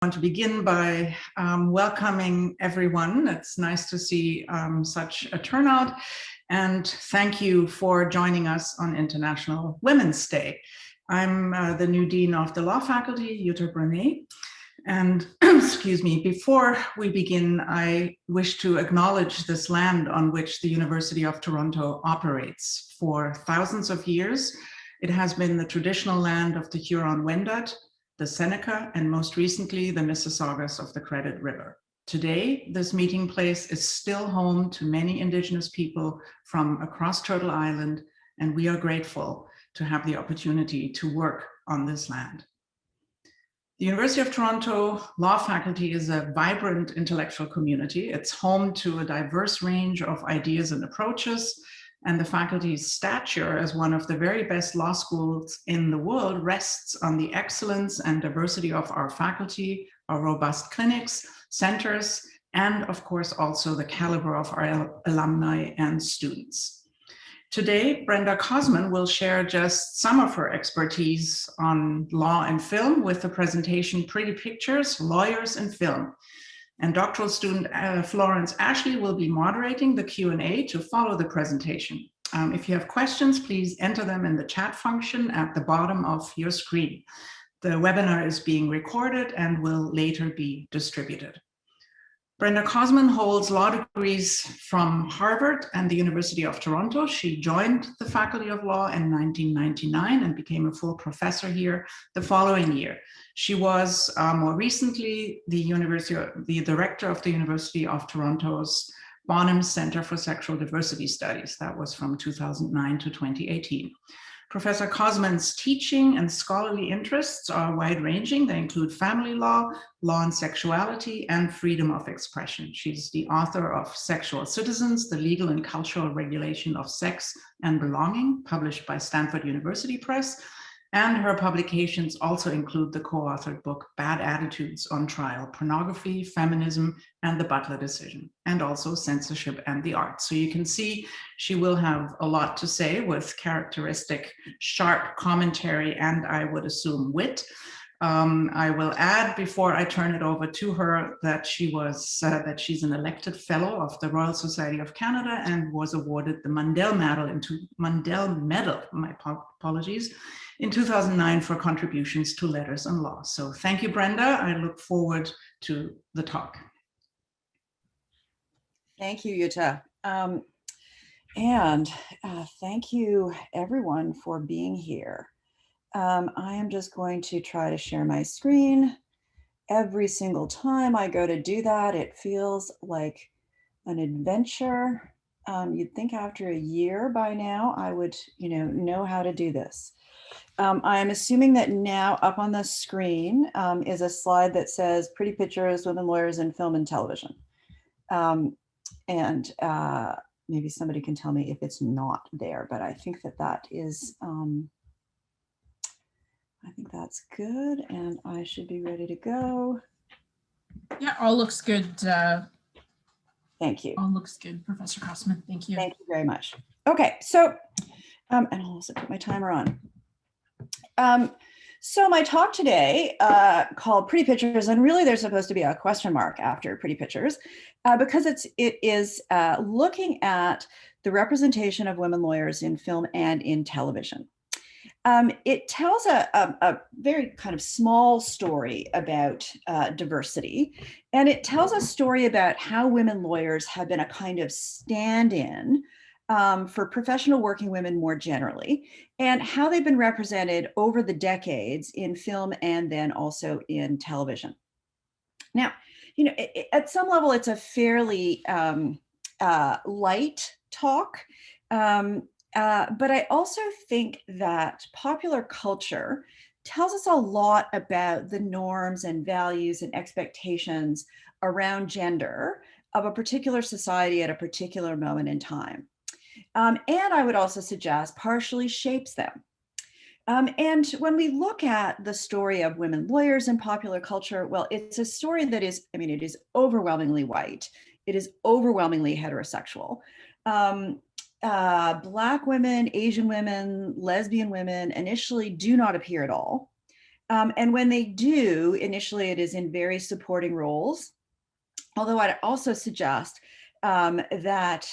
I want to begin by welcoming everyone. It's nice to see such a turnout, and thank you for joining us on International Women's Day. I'm the new Dean of the Law Faculty, Jutta Brené, and excuse me, before we begin, I wish to acknowledge this land on which the University of Toronto operates. For thousands of years, it has been the traditional land of the Huron-Wendat, the Seneca, and most recently, the Mississaugas of the Credit River. Today, this meeting place is still home to many Indigenous people from across Turtle Island, and we are grateful to have the opportunity to work on this land. The University of Toronto Law Faculty is a vibrant intellectual community. It's home to a diverse range of ideas and approaches, and the faculty's stature as one of the very best law schools in the world rests on the excellence and diversity of our faculty, our robust clinics, centers, and of course also the caliber of our alumni and students. Today, Brenda Cossman will share just some of her expertise on law and film with the presentation Pretty Pictures, Lawyers in Film. And doctoral student Florence Ashley will be moderating the Q&A to follow the presentation. If you have questions, please enter them in the chat function at the bottom of your screen. The webinar is being recorded and will later be distributed. Brenda Cossman holds law degrees from Harvard and the University of Toronto. She joined the Faculty of Law in 1999 and became a full professor here the following year. She was more recently the director of the University of Toronto's Bonham Center for Sexual Diversity Studies. That was from 2009 to 2018. Professor Cossman's teaching and scholarly interests are wide-ranging. They include family law, law and sexuality, and freedom of expression. She's the author of Sexual Citizens, the Legal and Cultural Regulation of Sex and Belonging, published by Stanford University Press, and her publications also include the co-authored book, Bad Attitudes on Trial, Pornography, Feminism, and the Butler Decision, and also Censorship and the Arts. So you can see she will have a lot to say with characteristic, sharp commentary, and I would assume wit. I will add before I turn it over to her that she's an elected fellow of the Royal Society of Canada and was awarded the Mundell Medal, my apologies, in 2009 for contributions to letters and law. So thank you, Brenda. I look forward to the talk. Thank you, Jutta. And thank you everyone for being here. I am just going to try to share my screen. Every single time I go to do that, it feels like an adventure. You'd think after a year by now, I would know how to do this. I'm assuming that now up on the screen is a slide that says Pretty Pictures, Women Lawyers in Film and Television. Maybe somebody can tell me if it's not there, but I think that is, I think that's good, and I should be ready to go. Yeah, all looks good. Thank you. All looks good, Professor Cossman. Thank you. Thank you very much. Okay, so, and I'll also put my timer on. So my talk today called Pretty Pictures, and really there's supposed to be a question mark after Pretty Pictures, because it is looking at the representation of women lawyers in film and in television. It tells a very kind of small story about diversity, and it tells a story about how women lawyers have been a kind of stand-in for professional working women more generally, and how they've been represented over the decades in film and then also in television. Now, at some level, it's a fairly light talk, but I also think that popular culture tells us a lot about the norms and values and expectations around gender of a particular society at a particular moment in time. And I would also suggest partially shapes them. And when we look at the story of women lawyers in popular culture, well, it's a story that is, it is overwhelmingly white. It is overwhelmingly heterosexual. Black women, Asian women, lesbian women initially do not appear at all. And when they do, initially it is in very supporting roles. Although I'd also suggest that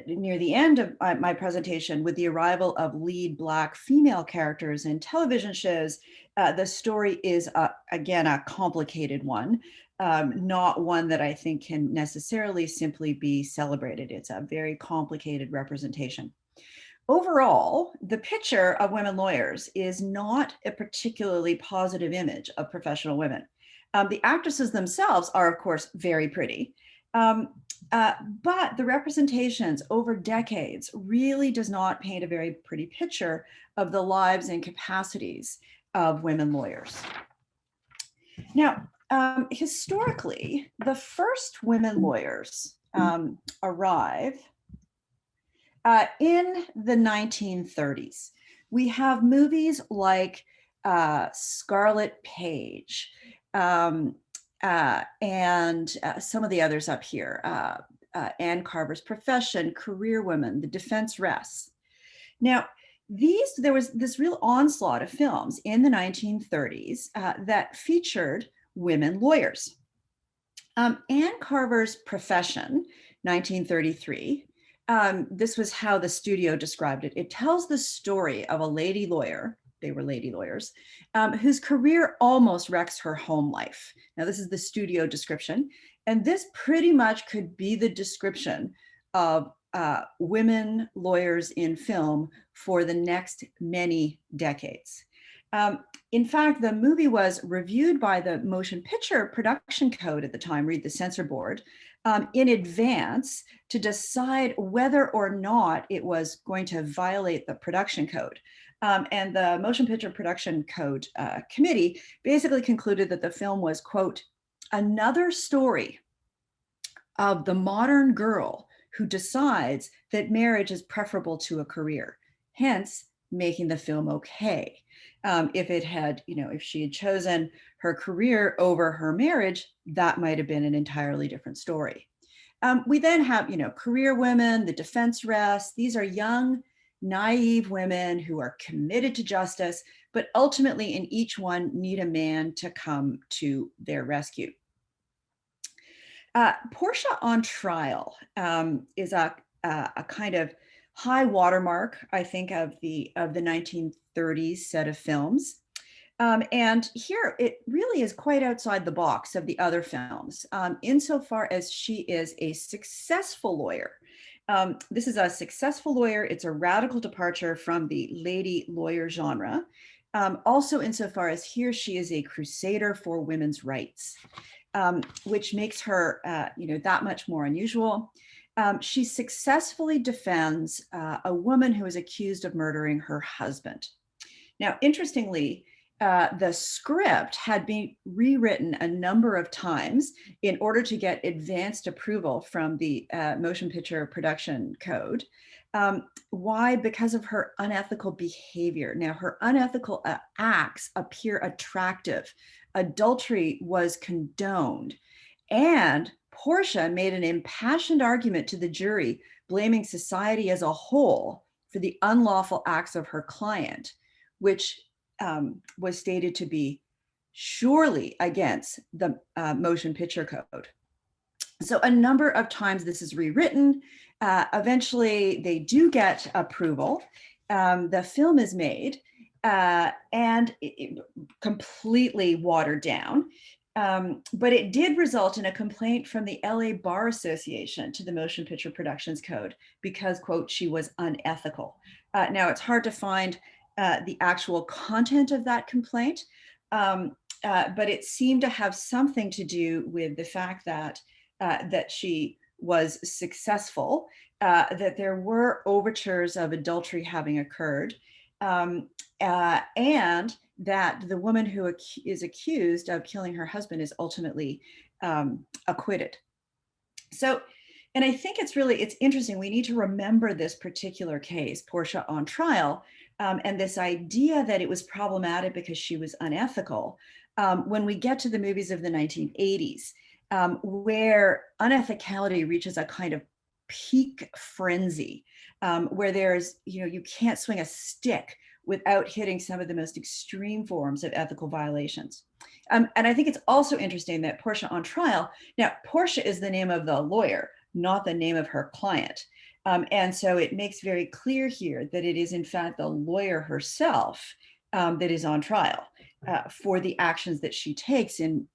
near the end of my presentation, with the arrival of lead Black female characters in television shows, the story is, again, a complicated one, not one that I think can necessarily simply be celebrated. It's a very complicated representation. Overall, the picture of women lawyers is not a particularly positive image of professional women. The actresses themselves are, of course, very pretty. But the representations over decades really does not paint a very pretty picture of the lives and capacities of women lawyers. Now, historically, the first women lawyers arrive in the 1930s. We have movies like Scarlet Page, and some of the others up here, Anne Carver's Profession, Career Women, The Defense Rests. Now, there was this real onslaught of films in the 1930s that featured women lawyers. Anne Carver's Profession, 1933, this was how the studio described it. It tells the story of a lady lawyer, they were lady lawyers, whose career almost wrecks her home life. Now, this is the studio description, and this pretty much could be the description of women lawyers in film for the next many decades. In fact, the movie was reviewed by the Motion Picture Production Code at the time, read the censor board, in advance to decide whether or not it was going to violate the production code. And the Motion Picture Production Code Committee basically concluded that the film was, quote, another story of the modern girl who decides that marriage is preferable to a career, hence making the film okay. If it had, if she had chosen her career over her marriage, that might have been an entirely different story. We then have, Career Women, The Defense Rests. These are young, naive women who are committed to justice, but ultimately in each one need a man to come to their rescue. Portia on Trial is a kind of high watermark, I think, of the 1930s set of films. And here it really is quite outside the box of the other films, insofar as she is a successful lawyer. This is a successful lawyer. It's a radical departure from the lady lawyer genre. Also insofar as here she is a crusader for women's rights, which makes her, that much more unusual. She successfully defends a woman who is accused of murdering her husband. Now, interestingly, the script had been rewritten a number of times in order to get advanced approval from the Motion Picture Production Code. Why? Because of her unethical behavior. Now, her unethical acts appear attractive. Adultery was condoned. And Portia made an impassioned argument to the jury, blaming society as a whole for the unlawful acts of her client, which was stated to be surely against the Motion Picture Code. So a number of times this is rewritten. Eventually they do get approval. The film is made and it completely watered down. But it did result in a complaint from the LA Bar Association to the Motion Picture Productions Code because, quote, she was unethical. Now, it's hard to find the actual content of that complaint, but it seemed to have something to do with the fact that that she was successful, that there were overtures of adultery having occurred, and that the woman who is accused of killing her husband is ultimately acquitted. So, and I think it's interesting. We need to remember this particular case, Portia on Trial, and this idea that it was problematic because she was unethical. When we get to the movies of the 1980s, where unethicality reaches a kind of peak frenzy, where there's, you can't swing a stick without hitting some of the most extreme forms of ethical violations. And I think it's also interesting that Portia on trial, now Portia is the name of the lawyer, not the name of her client. And so it makes very clear here that it is in fact the lawyer herself that is on trial for the actions that she takes in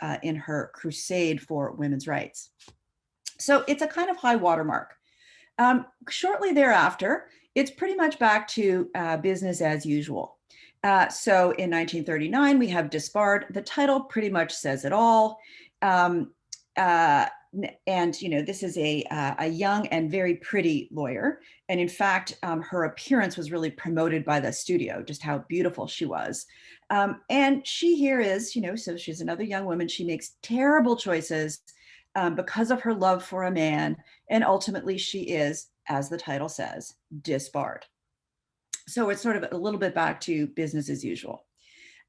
her crusade for women's rights. So it's a kind of high watermark. Shortly thereafter, it's pretty much back to business as usual. So in 1939, we have disbarred. The title pretty much says it all. And this is a young and very pretty lawyer. And in fact, her appearance was really promoted by the studio, just how beautiful she was. And she here is, so she's another young woman. She makes terrible choices because of her love for a man. And ultimately she is, as the title says, disbarred. So it's sort of a little bit back to business as usual.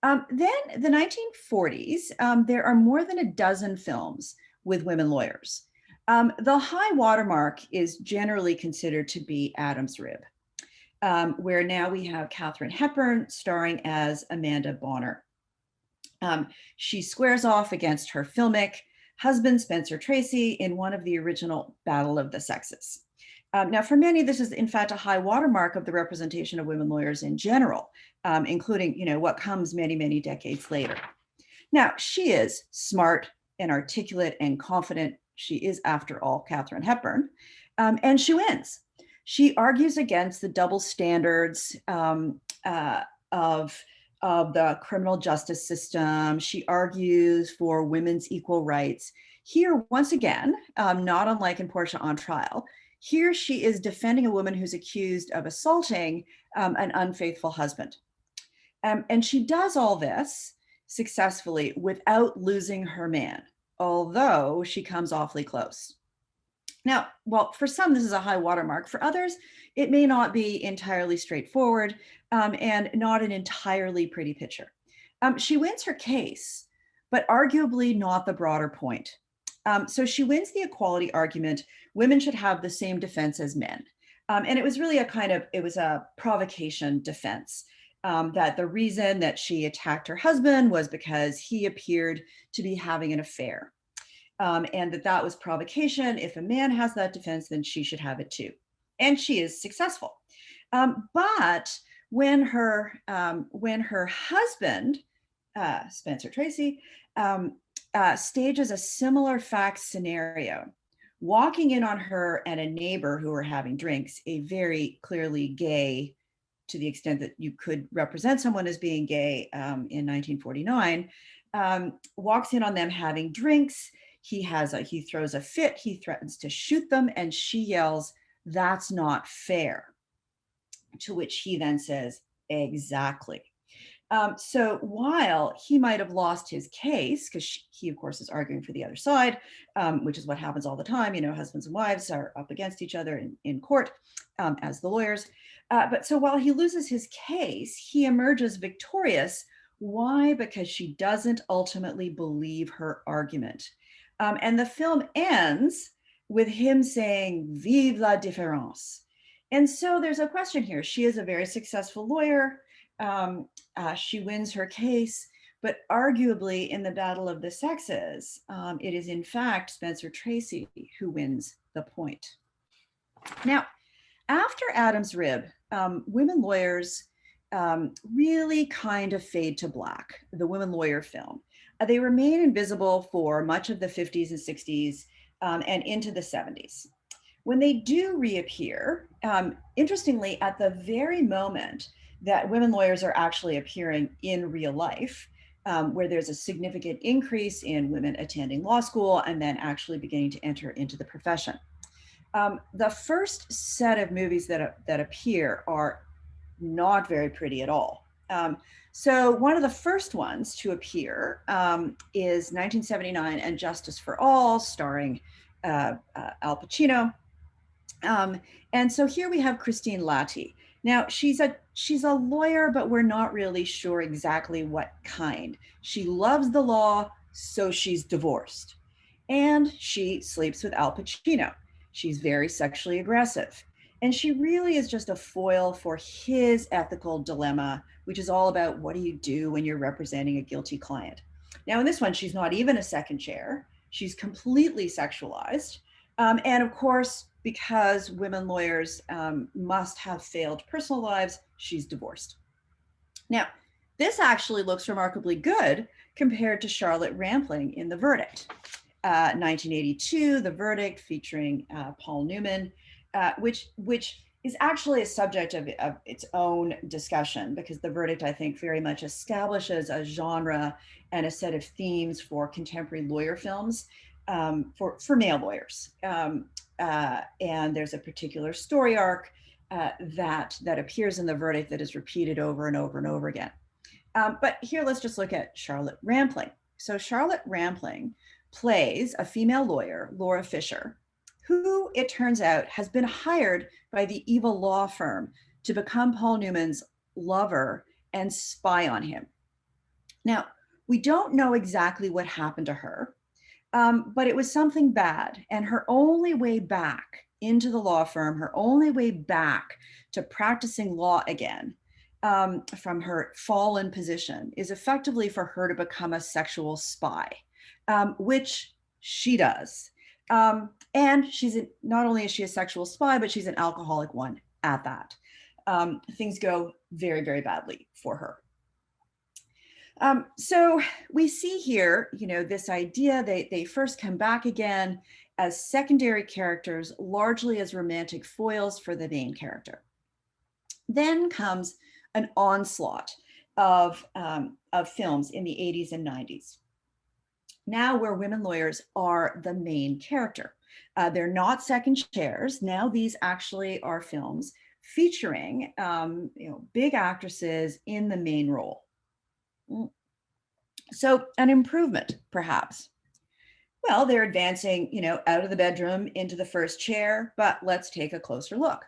Then the 1940s, there are more than a dozen films with women lawyers. The high watermark is generally considered to be Adam's Rib, where now we have Katharine Hepburn starring as Amanda Bonner. She squares off against her filmic husband, Spencer Tracy, in one of the original Battle of the Sexes. Now, for many, this is in fact a high watermark of the representation of women lawyers in general, including, what comes many, many decades later. Now, she is smart and articulate and confident. She is, after all, Katharine Hepburn, and she wins. She argues against the double standards of the criminal justice system. She argues for women's equal rights. Here, once again, not unlike in Portia on Trial, here she is defending a woman who's accused of assaulting an unfaithful husband. And she does all this successfully without losing her man, although she comes awfully close. Now, well, for some, this is a high watermark. For others, it may not be entirely straightforward and not an entirely pretty picture. She wins her case, but arguably not the broader point. So she wins the equality argument. Women should have the same defense as men. And it was really it was a provocation defense. That the reason that she attacked her husband was because he appeared to be having an affair. And that was provocation. If a man has that defense, then she should have it too. And she is successful. But when her husband, Spencer Tracy, stages a similar fact scenario, walking in on her and a neighbor who are having drinks, a very clearly gay, to the extent that you could represent someone as being gay in 1949, walks in on them having drinks. He throws a fit, he threatens to shoot them, and she yells, "That's not fair." To which he then says, "Exactly." So while he might have lost his case, because he, of course, is arguing for the other side, which is what happens all the time, husbands and wives are up against each other in court as the lawyers. But so while he loses his case, he emerges victorious. Why? Because she doesn't ultimately believe her argument. And the film ends with him saying, "Vive la différence." And so there's a question here. She is a very successful lawyer. She wins her case, but arguably in the Battle of the Sexes, it is in fact Spencer Tracy who wins the point. Now, after Adam's Rib, women lawyers really kind of fade to black, the women lawyer film. They remain invisible for much of the 50s and 60s and into the 70s. When they do reappear, interestingly, at the very moment that women lawyers are actually appearing in real life, where there's a significant increase in women attending law school and then actually beginning to enter into the profession. The first set of movies that appear are not very pretty at all. So one of the first ones to appear is 1979 and Justice for All, starring Al Pacino. And so here we have Christine Latty. Now she's a lawyer, but we're not really sure exactly what kind. She loves the law, so she's divorced. And she sleeps with Al Pacino. She's very sexually aggressive. And she really is just a foil for his ethical dilemma, which is all about what do you do when you're representing a guilty client. Now, in this one, she's not even a second chair. She's completely sexualized. And of course, because women lawyers must have failed personal lives, she's divorced. Now, this actually looks remarkably good compared to Charlotte Rampling in The Verdict. 1982, The Verdict, featuring Paul Newman, which is actually a subject of its own discussion, because The Verdict, I think, very much establishes a genre and a set of themes for contemporary lawyer films for male lawyers. And there's a particular story arc that appears in The Verdict that is repeated over and over and over again. But here, let's just look at Charlotte Rampling. So Charlotte Rampling plays a female lawyer, Laura Fisher, who, it turns out, has been hired by the evil law firm to become Paul Newman's lover and spy on him. Now, we don't know exactly what happened to her, but it was something bad. And her only way back into the law firm, her only way back to practicing law again, from her fallen position, is effectively for her to become a sexual spy, which she does. And not only is she a sexual spy, but she's an alcoholic one at that. Things go very, very badly for her. So we see here, this idea they first come back again as secondary characters, largely as romantic foils for the main character. Then comes an onslaught of films in the 80s and 90s. Now, where women lawyers are the main character. They're not second chairs. Now these actually are films featuring big actresses in the main role. So an improvement, perhaps. Well, they're advancing, out of the bedroom into the first chair, but let's take a closer look.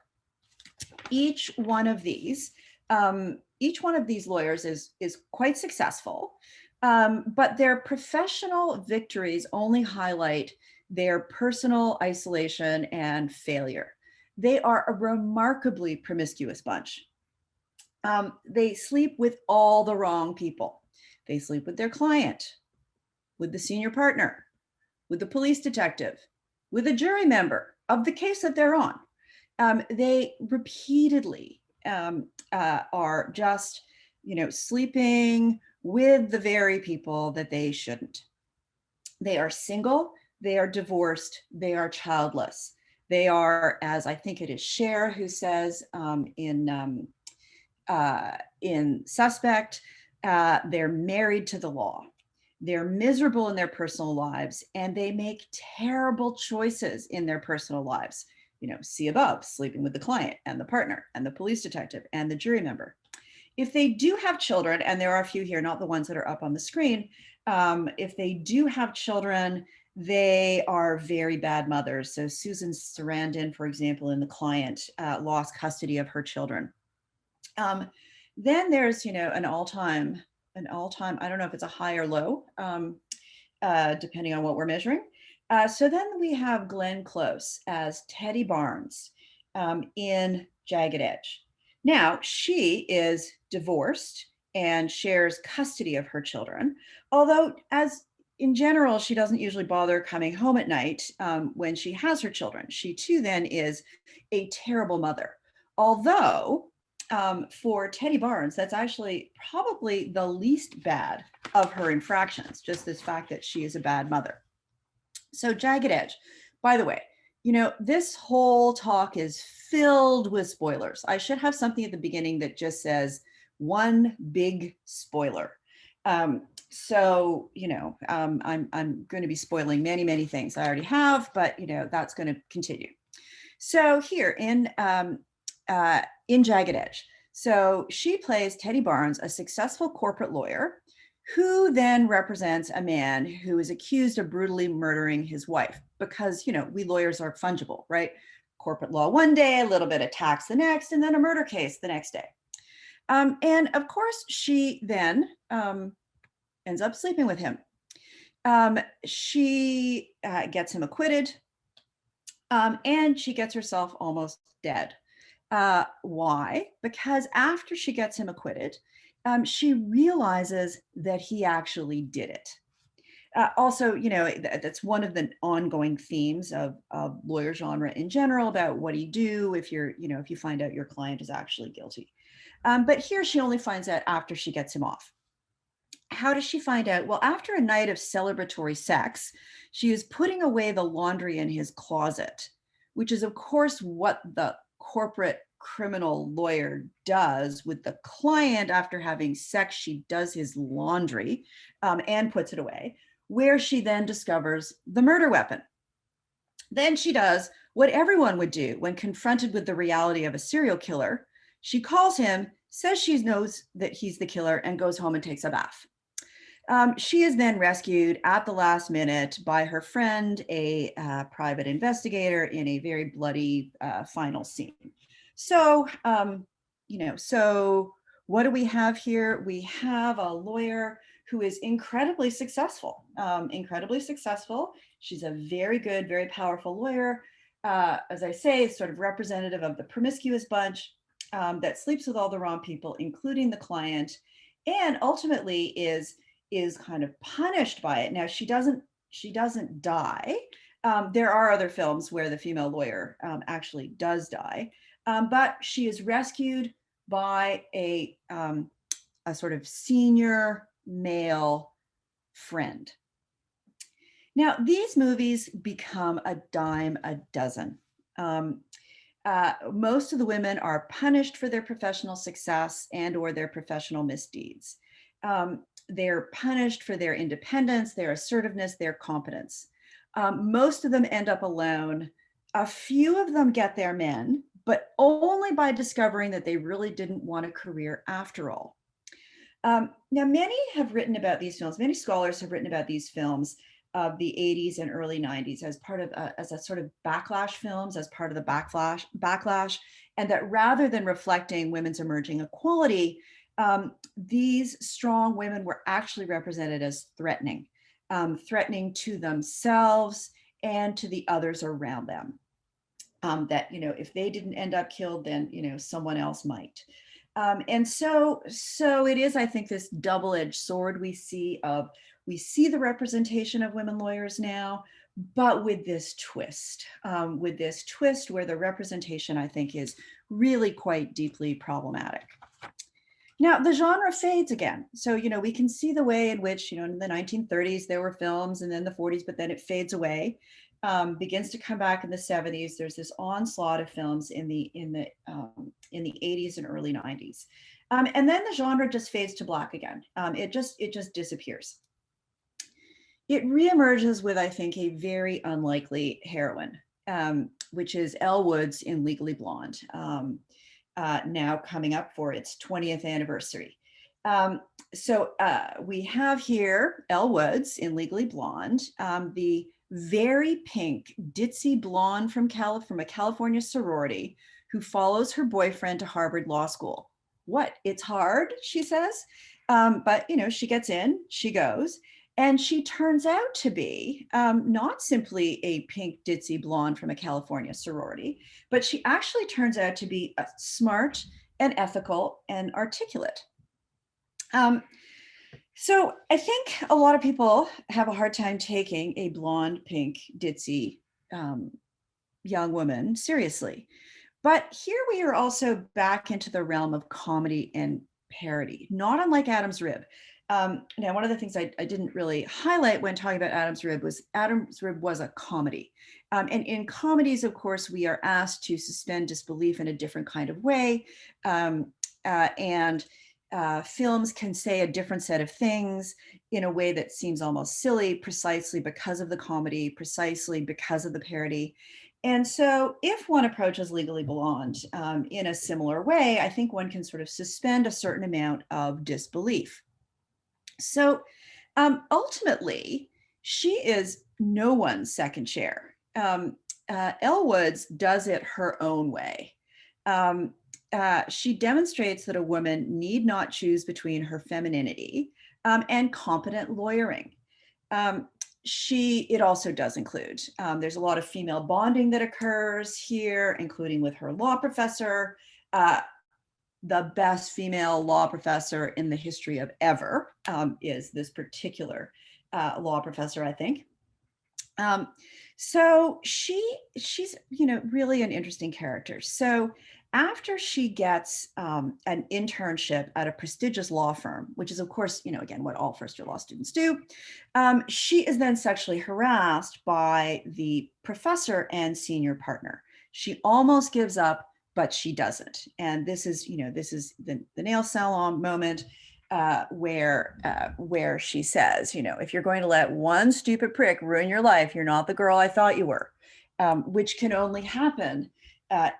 Each one of these lawyers is quite successful, but their professional victories only highlight their personal isolation and failure. They are a remarkably promiscuous bunch. They sleep with all the wrong people. They sleep with their client, with the senior partner, with the police detective, with a jury member of the case that they're on. They repeatedly are just, sleeping with the very people that they shouldn't. They are single, they are divorced, they are childless. They are, as I think it is Cher who says in Suspect, they're married to the law. They're miserable in their personal lives, and they make terrible choices in their personal lives. See above, sleeping with the client and the partner and the police detective and the jury member. If they do have children, and there are a few here, not the ones that are up on the screen, if they do have children, they are very bad mothers. So Susan Sarandon, for example, in The Client, lost custody of her children. Then there's, an all-time, I don't know if it's a high or low, depending on what we're measuring. So then we have Glenn Close as Teddy Barnes in Jagged Edge. Now, she is divorced and shares custody of her children, although as in general, she doesn't usually bother coming home at night when she has her children. She too then is a terrible mother. Although for Teddy Barnes, that's actually probably the least bad of her infractions, just this fact that she is a bad mother. So Jagged Edge, by the way, this whole talk is filled with spoilers. I should have something at the beginning that just says one big spoiler. So, I'm going to be spoiling many, many things. I already have, but, that's going to continue. So here in Jagged Edge, so she plays Teddy Barnes, a successful corporate lawyer who then represents a man who is accused of brutally murdering his wife, because, we lawyers are fungible, right? Corporate law one day, a little bit of tax the next, and then a murder case the next day. And of course, she then ends up sleeping with him. She gets him acquitted, and she gets herself almost dead. Why? Because after she gets him acquitted, she realizes that he actually did it. Also, that's one of the ongoing themes of lawyer genre in general about what do you do if if you find out your client is actually guilty. But here she only finds out after she gets him off. How does she find out? Well, after a night of celebratory sex, she is putting away the laundry in his closet, which is, of course, what the corporate criminal lawyer does with the client after having sex. She does his laundry and puts it away, where she then discovers the murder weapon. Then she does what everyone would do when confronted with the reality of a serial killer. She calls him, says she knows that he's the killer, and goes home and takes a bath. She is then rescued at the last minute by her friend, a private investigator, in a very bloody final scene. So, so what do we have here? We have a lawyer who is incredibly successful, She's a very good, very powerful lawyer. As I say, sort of representative of the promiscuous bunch that sleeps with all the wrong people, including the client, and ultimately is kind of punished by it. Now, she doesn't die. There are other films where the female lawyer actually does die, but she is rescued by a sort of senior male friend. Now, these movies become a dime a dozen. Most of the women are punished for their professional success and or their professional misdeeds. They're punished for their independence, their assertiveness, their competence. Most of them end up alone. A few of them get their men, but only by discovering that they really didn't want a career after all. Now, many have written about these films. Many scholars have written about these films of the 80s and early 90s as part of as a sort of backlash films, as part of the backlash, and that rather than reflecting women's emerging equality, these strong women were actually represented as threatening to themselves and to the others around them. That, if they didn't end up killed, then, someone else might. And so it is, I think, this double-edged sword we see the representation of women lawyers now, but with this twist where the representation, I think, is really quite deeply problematic. Now, the genre fades again. So, we can see the way in which, in the 1930s, there were films, and then the 40s, but then it fades away, begins to come back in the 70s. There's this onslaught of films in the 80s and early 90s. And then the genre just fades to black again. It just disappears. It reemerges with, I think, a very unlikely heroine, which is Elle Woods in Legally Blonde, now coming up for its 20th anniversary. So we have here Elle Woods in Legally Blonde, the very pink, ditzy blonde from a California sorority who follows her boyfriend to Harvard Law School. What? It's hard, she says. But, she gets in, she goes. And she turns out to be not simply a pink ditzy blonde from a California sorority, but she actually turns out to be smart and ethical and articulate. So I think a lot of people have a hard time taking a blonde, pink, ditzy young woman seriously. But here we are also back into the realm of comedy and parody, not unlike Adam's Rib. Now, one of the things I didn't really highlight when talking about Adam's Rib was a comedy. And in comedies, of course, we are asked to suspend disbelief in a different kind of way. Films can say a different set of things in a way that seems almost silly, precisely because of the comedy, precisely because of the parody. And so if one approaches Legally Blonde in a similar way, I think one can sort of suspend a certain amount of disbelief. So ultimately, she is no one's second chair. Elle Woods does it her own way. She demonstrates that a woman need not choose between her femininity and competent lawyering. it also does include, there's a lot of female bonding that occurs here, including with her law professor, the best female law professor in the history of ever is this particular law professor, I think. So she's, really an interesting character. So after she gets an internship at a prestigious law firm, which is, of course, again, what all first-year law students do, she is then sexually harassed by the professor and senior partner. She almost gives up, but she doesn't. And this is the nail salon moment where she says, if you're going to let one stupid prick ruin your life, you're not the girl I thought you were, which can only happen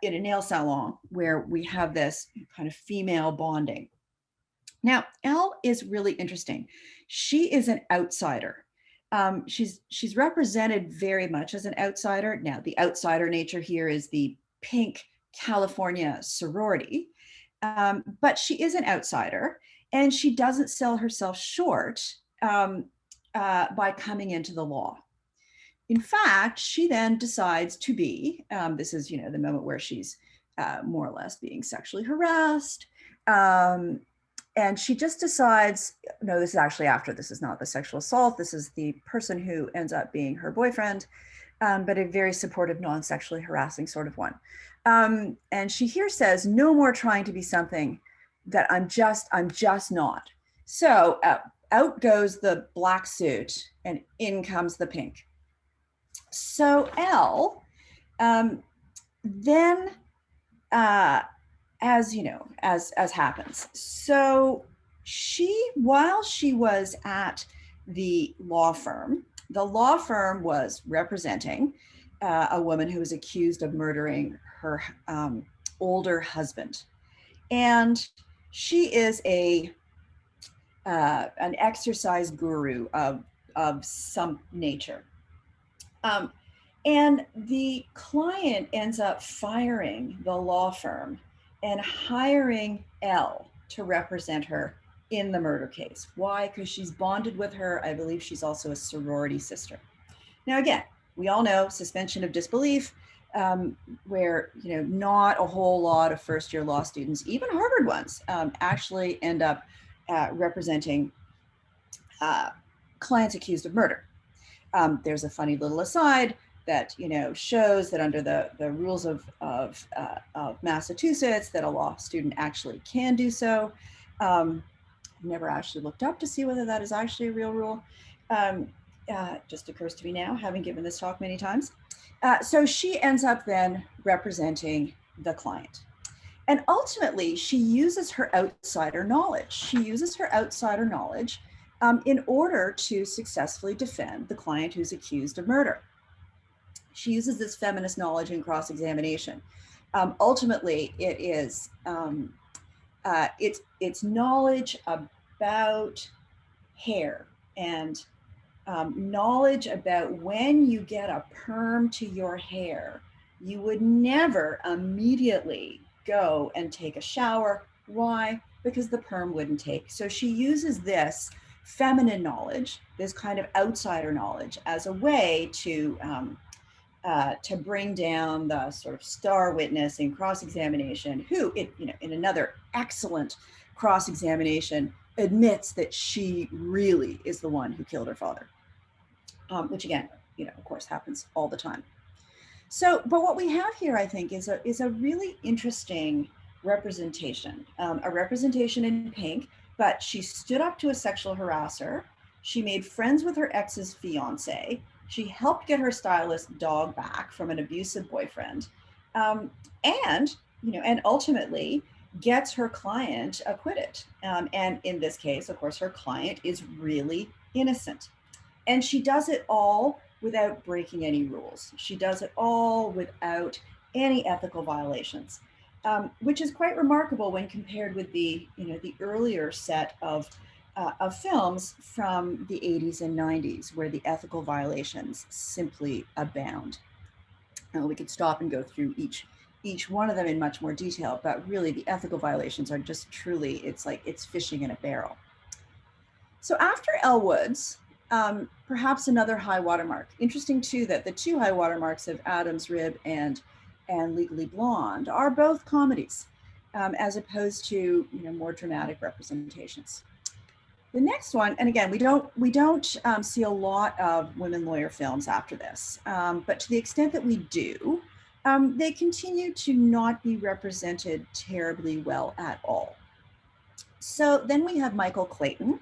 in a nail salon where we have this kind of female bonding. Now, Elle is really interesting. She is an outsider. She's represented very much as an outsider. Now, the outsider nature here is the pink California sorority, but she is an outsider, and she doesn't sell herself short by coming into the law. In fact, she then decides to be, this is, the moment where she's more or less being sexually harassed. And she just decides, no, this is actually after, this is not the sexual assault. This is the person who ends up being her boyfriend, but a very supportive, non-sexually harassing sort of one. And she here says, no more trying to be something that I'm just not. So out goes the black suit and in comes the pink. So Elle, then, as happens, so while she was at the law firm was representing a woman who was accused of murdering her older husband, and she is an exercise guru of some nature. And the client ends up firing the law firm and hiring Elle to represent her in the murder case. Why? Because she's bonded with her. I believe she's also a sorority sister. Now, again, we all know suspension of disbelief, where not a whole lot of first-year law students, even Harvard ones, actually end up representing clients accused of murder. There's a funny little aside that shows that under the rules of Massachusetts, that a law student actually can do so. Never actually looked up to see whether that is actually a real rule. Just occurs to me now, having given this talk many times. So she ends up then representing the client. And ultimately, she uses her outsider knowledge. In order to successfully defend the client who's accused of murder. She uses this feminist knowledge in cross-examination. Ultimately, it is it's knowledge about hair and knowledge about when you get a perm to your hair, you would never immediately go and take a shower. Why? Because the perm wouldn't take. So she uses this feminine knowledge, this kind of outsider knowledge, as a way to bring down the sort of star witness in cross-examination, who, in another excellent cross-examination, admits that she really is the one who killed her father, which again, of course, happens all the time. So, but what we have here, I think, is a really interesting representation, a representation in pink. But she stood up to a sexual harasser. She made friends with her ex's fiance. She helped get her stylist dog back from an abusive boyfriend, and ultimately gets her client acquitted. And in this case, of course, her client is really innocent, and she does it all without breaking any rules. She does it all without any ethical violations. Which is quite remarkable when compared with the earlier set of films from the 80s and 90s, where the ethical violations simply abound. We could stop and go through each one of them in much more detail, but really the ethical violations are just truly, it's like it's fishing in a barrel. So after Elle Woods, perhaps another high watermark. Interesting too that the two high watermarks of Adam's Rib and Legally Blonde are both comedies, as opposed to more dramatic representations. The next one, and again, we don't see a lot of women lawyer films after this, but to the extent that we do, they continue to not be represented terribly well at all. So then we have Michael Clayton,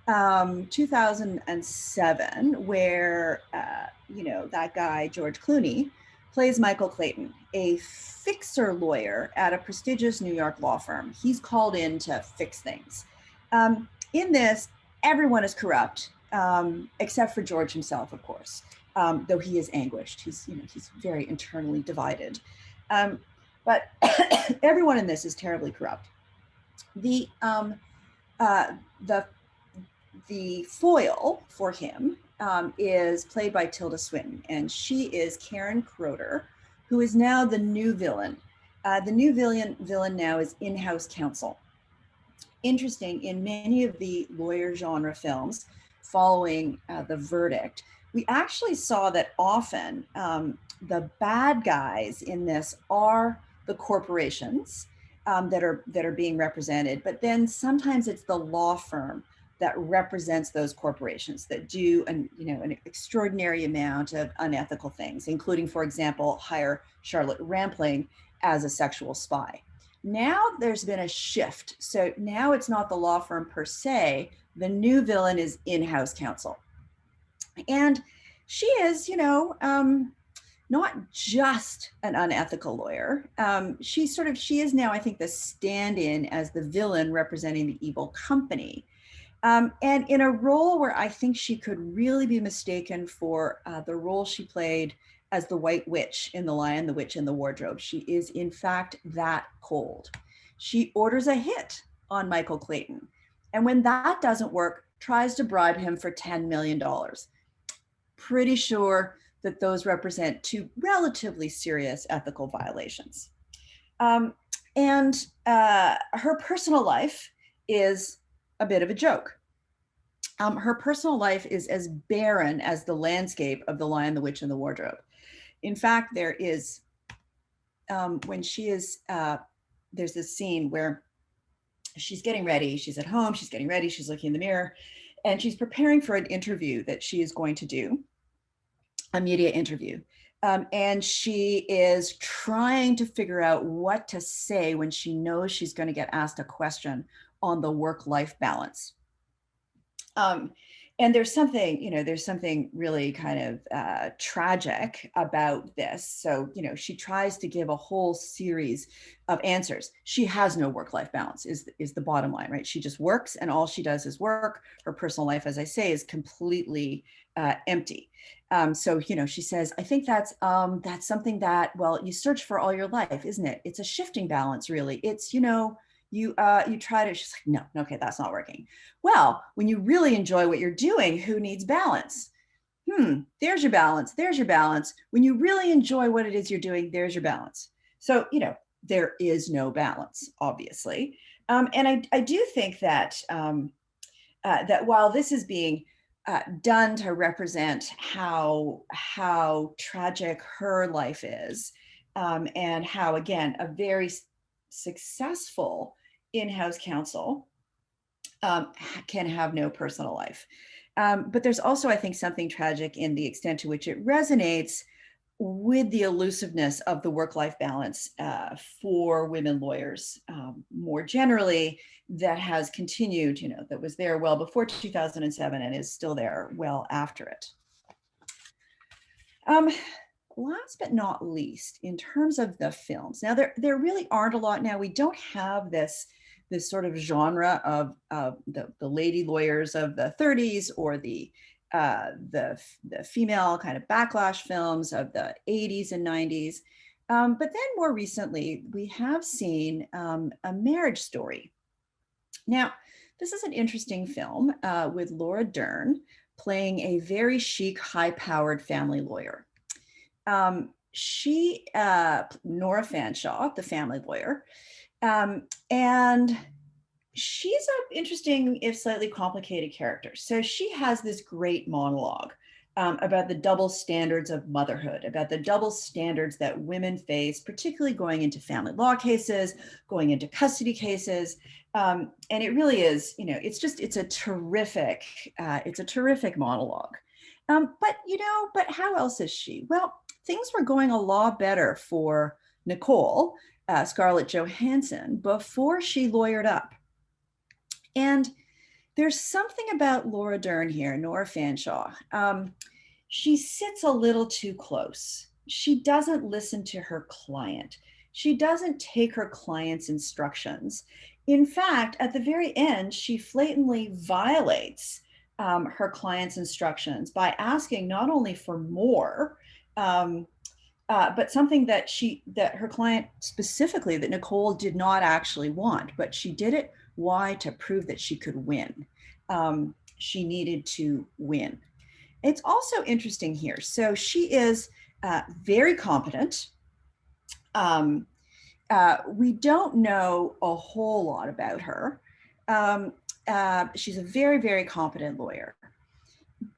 2007, where that guy George Clooney plays Michael Clayton, a fixer lawyer at a prestigious New York law firm. He's called in to fix things. In this, everyone is corrupt, except for George himself, of course, though he is anguished. He's very internally divided. But everyone in this is terribly corrupt. The foil for him is played by Tilda Swinton, and she is Karen Croder, who is now the new villain. The new villain now is in-house counsel. Interesting, in many of the lawyer genre films following the verdict, we actually saw that often the bad guys in this are the corporations that are being represented, but then sometimes it's the law firm that represents those corporations that do an extraordinary amount of unethical things, including, for example, hire Charlotte Rampling as a sexual spy. Now there's been a shift. So now it's not the law firm per se. The new villain is in-house counsel. And she is, not just an unethical lawyer. She is now, I think, the stand-in as the villain representing the evil company. And in a role where I think she could really be mistaken for the role she played as the White Witch in The Lion, the Witch, and the Wardrobe. She is, in fact, that cold. She orders a hit on Michael Clayton. And when that doesn't work, tries to bribe him for $10 million. Pretty sure that those represent two relatively serious ethical violations. And her personal life is a bit of a joke. Her personal life is as barren as the landscape of The Lion, the Witch, and the Wardrobe. In fact, there is, when she is, there's this scene where she's getting ready, she's at home, she's getting ready, she's looking in the mirror, and she's preparing for an interview that she is going to do, a media interview. And she is trying to figure out what to say when she knows she's going to get asked a question on the work-life balance. And there's something really kind of tragic about this. So, she tries to give a whole series of answers. She has no work-life balance is the bottom line, right? She just works and all she does is work. Her personal life, as I say, is completely empty. So, she says, I think that's something that, well, you search for all your life, isn't it? It's a shifting balance, really. It's, you try to, she's like, no, okay, that's not working. Well, when you really enjoy what you're doing, who needs balance? There's your balance. There's your balance. When you really enjoy what it is you're doing, there's your balance. So, there is no balance, obviously. And I do think that, that while this is being done to represent how tragic her life is, and how, again, a very successful in-house counsel can have no personal life. But there's also, I think, something tragic in the extent to which it resonates with the elusiveness of the work-life balance for women lawyers more generally, that has continued, that was there well before 2007 and is still there well after it. Last but not least, in terms of the films, now there really aren't a lot now. We don't have this sort of genre of the lady lawyers of the 30s or the female kind of backlash films of the 80s and 90s. But then more recently, we have seen A Marriage Story. Now, this is an interesting film with Laura Dern playing a very chic, high-powered family lawyer. Nora Fanshawe, the family lawyer, and she's an interesting, if slightly complicated character. So she has this great monologue about the double standards of motherhood, about the double standards that women face, particularly going into family law cases, going into custody cases. And it really is, it's a terrific monologue. But how else is she? Well, things were going a lot better for Nicole, Scarlett Johansson, before she lawyered up. And there's something about Laura Dern here, Nora Fanshawe. She sits a little too close. She doesn't listen to her client. She doesn't take her client's instructions. In fact, at the very end, she flatantly violates her client's instructions by asking not only for more, but something that her client specifically, that Nicole did not actually want, but she did it. Why? To prove that she could win. She needed to win. It's also interesting here. So she is very competent. We don't know a whole lot about her. She's a very, very competent lawyer.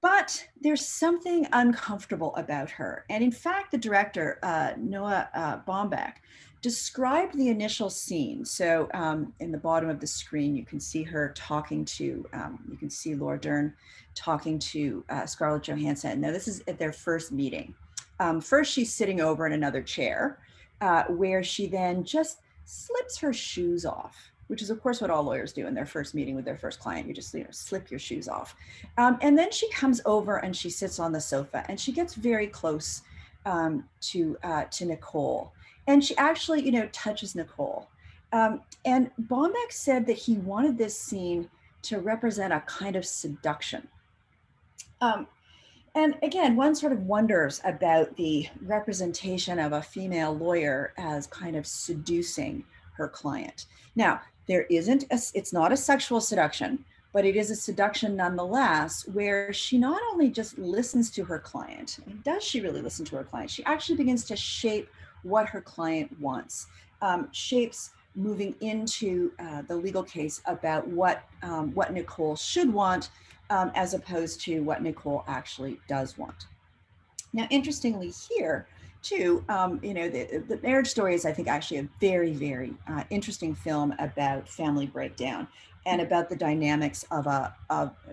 But there's something uncomfortable about her. And in fact, the director, Noah Baumbach, described the initial scene. So in the bottom of the screen, you can see her talking to, you can see Laura Dern talking to Scarlett Johansson. Now, this is at their first meeting. First, she's sitting over in another chair, where she then just slips her shoes off, which is, of course, what all lawyers do in their first meeting with their first client. You just slip your shoes off. And then she comes over and she sits on the sofa and she gets very close to Nicole. And she actually, touches Nicole. And Baumbach said that he wanted this scene to represent a kind of seduction. And again, one sort of wonders about the representation of a female lawyer as kind of seducing her client. Now, it's not a sexual seduction, but it is a seduction nonetheless, where she not only just listens to her client, and does she really listen to her client? She actually begins to shape what her client wants, shapes moving into the legal case about what Nicole should want, as opposed to what Nicole actually does want. Now, interestingly here, too, the Marriage Story is, I think, actually a very, very interesting film about family breakdown and about the dynamics of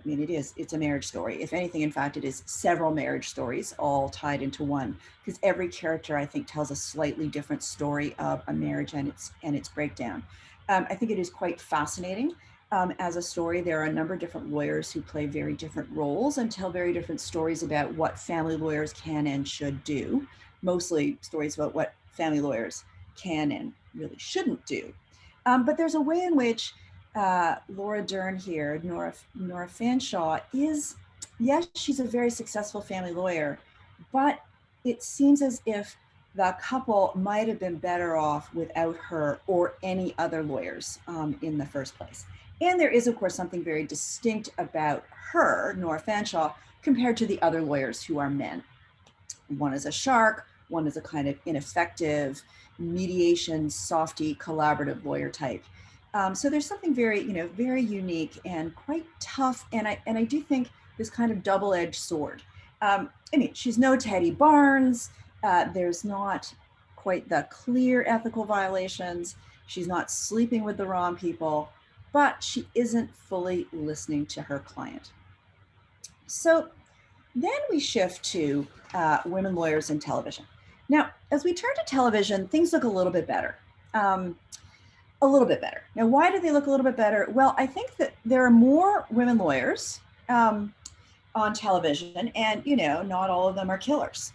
it's a marriage story. If anything, in fact, it is several marriage stories all tied into one, because every character, I think, tells a slightly different story of a marriage and its breakdown. I think it is quite fascinating. As a story, there are a number of different lawyers who play very different roles and tell very different stories about what family lawyers can and should do. Mostly stories about what family lawyers can and really shouldn't do. But there's a way in which Laura Dern here, Nora Fanshawe, is, yes, she's a very successful family lawyer, but it seems as if the couple might have been better off without her or any other lawyers in the first place. And there is, of course, something very distinct about her, Nora Fanshawe, compared to the other lawyers who are men. One is a shark, one is a kind of ineffective mediation, softy, collaborative lawyer type. So there's something very, very unique and quite tough. And I do think this kind of double-edged sword. She's no Teddy Barnes. There's not quite the clear ethical violations. She's not sleeping with the wrong people, but she isn't fully listening to her client. So then we shift to women lawyers in television. Now, as we turn to television, things look a little bit better. A little bit better. Now, why do they look a little bit better? Well, I think that there are more women lawyers on television, and not all of them are killers.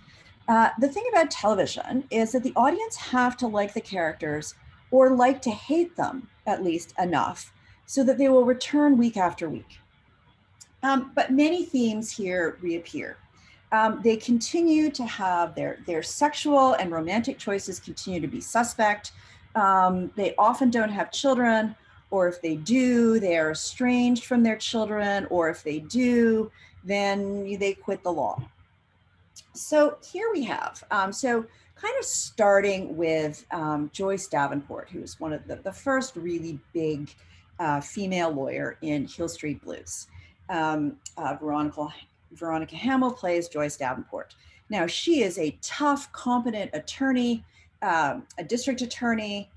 The thing about television is that the audience have to like the characters or like to hate them at least enough so that they will return week after week. But many themes here reappear. They continue to have their sexual and romantic choices continue to be suspect. They often don't have children, or if they do, they are estranged from their children, or if they do, then they quit the law. So here we have, kind of starting with Joyce Davenport, who's one of the first really big female lawyer in Hill Street Blues. Veronica Hamill plays Joyce Davenport. Now, she is a tough, competent attorney, a district attorney,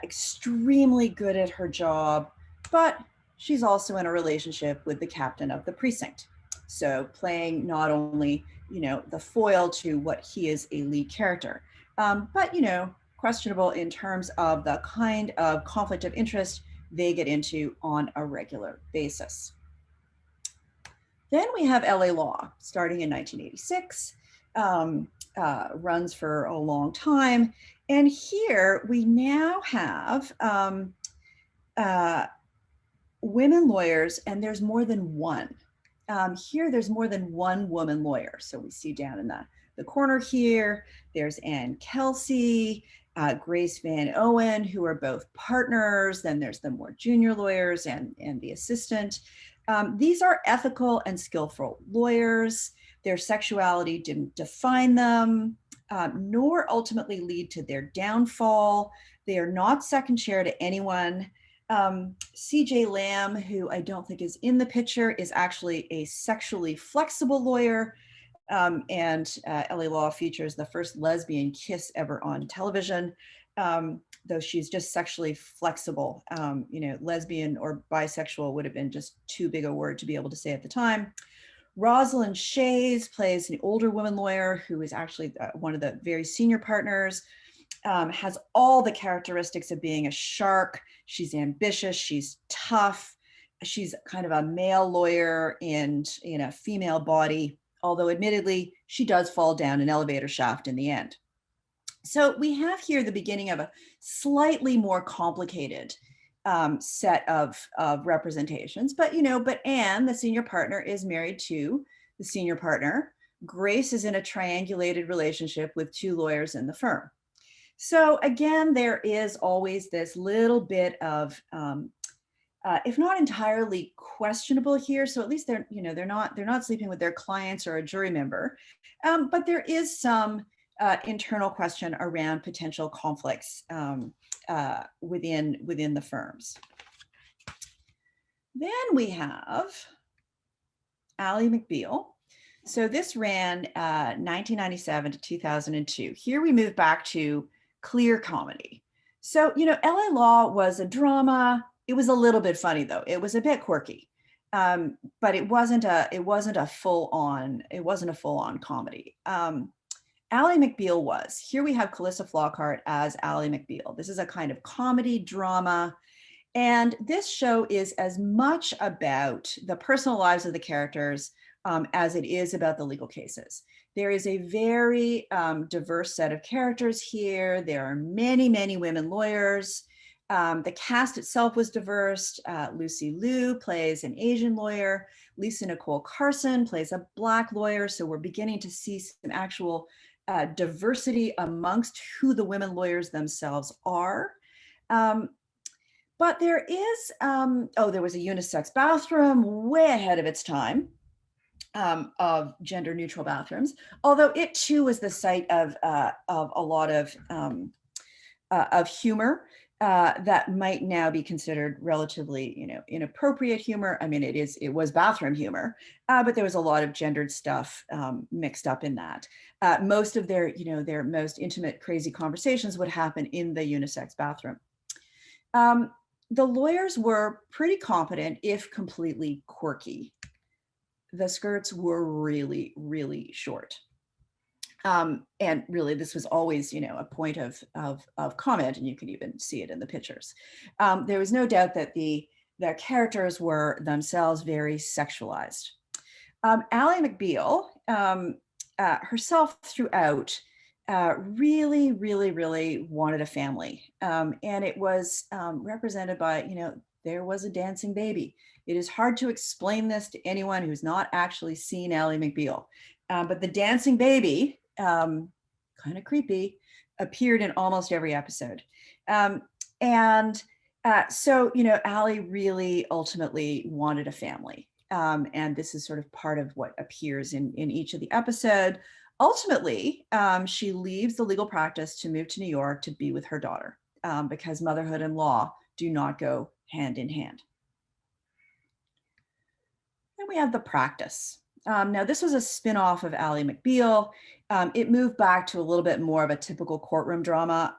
extremely good at her job, but she's also in a relationship with the captain of the precinct. So playing not only, the foil to what he is a lead character, but, questionable in terms of the kind of conflict of interest they get into on a regular basis. Then we have LA Law, starting in 1986, runs for a long time. And here we now have women lawyers, and there's more than one. Here, there's more than one woman lawyer. So we see down in the corner here, there's Ann Kelsey, Grace Van Owen, who are both partners. Then there's the more junior lawyers and the assistant. These are ethical and skillful lawyers. Their sexuality didn't define them, nor ultimately lead to their downfall. They are not second chair to anyone. CJ Lamb, who I don't think is in the picture, is actually a sexually flexible lawyer. And LA Law features the first lesbian kiss ever on television, though she's just sexually flexible. Lesbian or bisexual would have been just too big a word to be able to say at the time. Rosalind Shays plays an older woman lawyer who is actually one of the very senior partners, has all the characteristics of being a shark. She's ambitious, she's tough, she's kind of a male lawyer in a female body, although admittedly, she does fall down an elevator shaft in the end. So we have here the beginning of a slightly more complicated set of representations, but Anne, the senior partner, is married to the senior partner. Grace is in a triangulated relationship with two lawyers in the firm. So again, there is always this little bit of, if not entirely questionable here, so at least they're not sleeping with their clients or a jury member, but there is some internal question around potential conflicts within the firms. Then we have Ally McBeal. So this ran 1997 to 2002. Here we move back to clear comedy. So, LA Law was a drama. It was a little bit funny though. It was a bit quirky, but it wasn't a full on comedy. Ally McBeal was. Here we have Calissa Flockhart as Ally McBeal. This is a kind of comedy drama. And this show is as much about the personal lives of the characters as it is about the legal cases. There is a very diverse set of characters here. There are many, many women lawyers. The cast itself was diverse. Lucy Liu plays an Asian lawyer. Lisa Nicole Carson plays a Black lawyer. So we're beginning to see some actual diversity amongst who the women lawyers themselves are. But there is, there was a unisex bathroom way ahead of its time. Of gender neutral bathrooms, although it too was the site of a lot of humor that might now be considered relatively, inappropriate humor. I mean, it was bathroom humor, but there was a lot of gendered stuff mixed up in that. Most of their most intimate, crazy conversations would happen in the unisex bathroom. The lawyers were pretty competent, if completely quirky. The skirts were really, really short. And really, this was always, a point of comment, and you can even see it in the pictures. There was no doubt that the characters were themselves very sexualized. Ally McBeal herself throughout really, really, really wanted a family. And it was represented by, there was a dancing baby. It is hard to explain this to anyone who's not actually seen Ally McBeal. But the dancing baby, kind of creepy, appeared in almost every episode. So, Ally really ultimately wanted a family. And this is sort of part of what appears in each of the episodes. Ultimately, she leaves the legal practice to move to New York to be with her daughter because motherhood and law do not go hand in hand. Then we have the practice. Now, this was a spin-off of Ally McBeal. It moved back to a little bit more of a typical courtroom drama.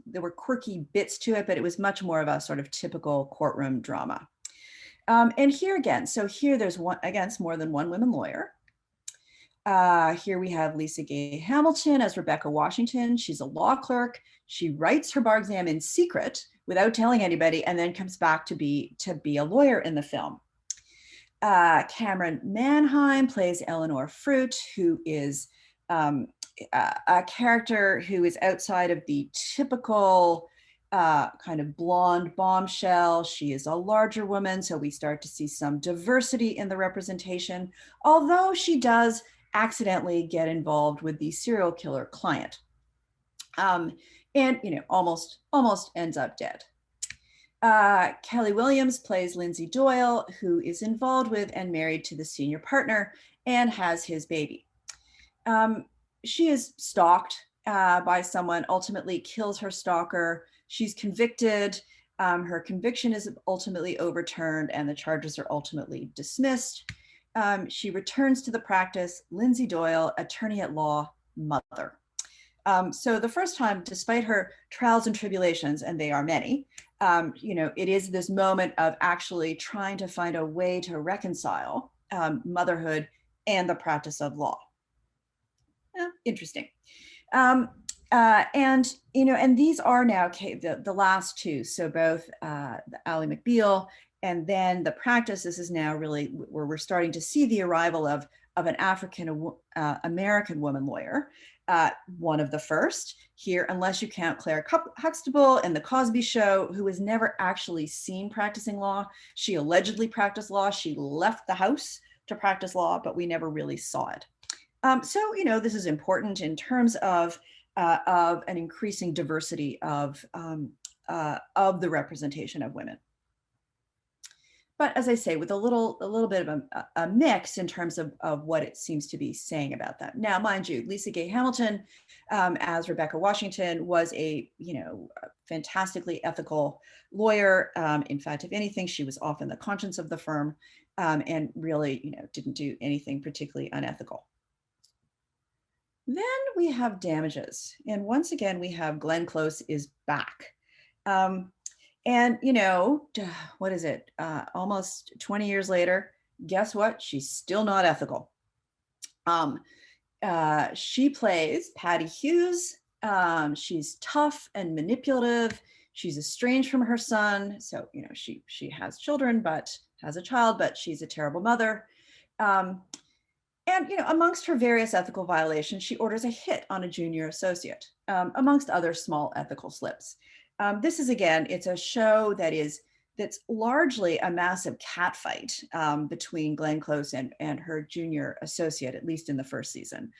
There were quirky bits to it, but it was much more of a sort of typical courtroom drama. And here again, so here there's more than one women lawyer. Here we have Lisa Gay Hamilton as Rebecca Washington. She's a law clerk. She writes her bar exam in secret without telling anybody, and then comes back to be a lawyer in the film. Cameron Manheim plays Eleanor Fruit, who is a character who is outside of the typical kind of blonde bombshell. She is a larger woman, so we start to see some diversity in the representation, although she does accidentally get involved with the serial killer client, and almost ends up dead. Kelly Williams plays Lindsay Doyle, who is involved with and married to the senior partner and has his baby. She is stalked by someone, ultimately kills her stalker. She's convicted. Her conviction is ultimately overturned and the charges are ultimately dismissed. She returns to the practice, Lindsay Doyle, attorney at law, mother. So the first time, despite her trials and tribulations, and they are many, it is this moment of actually trying to find a way to reconcile motherhood and the practice of law. Interesting. And these are now the last two. So both Ally McBeal and then the practice. This is now really where we're starting to see the arrival of an African American woman lawyer. One of the first here, unless you count Claire Huxtable in The Cosby Show, who was never actually seen practicing law. She allegedly practiced law. She left the house to practice law, but we never really saw it. So, this is important in terms of an increasing diversity of the representation of women. But as I say, with a little bit of a mix in terms of what it seems to be saying about them. Now, mind you, Lisa Gay Hamilton as Rebecca Washington was a fantastically ethical lawyer. In fact, if anything, she was often the conscience of the firm, and really, didn't do anything particularly unethical. Then we have damages, and once again, we have Glenn Close is back. And, what is it? Almost 20 years later, guess what? She's still not ethical. She plays Patty Hughes. She's tough and manipulative. She's estranged from her son. So, she has children, but has a child, but she's a terrible mother. And, amongst her various ethical violations, she orders a hit on a junior associate, amongst other small ethical slips. This is, again, it's a show that's largely a massive catfight between Glenn Close and her junior associate, at least in the first season.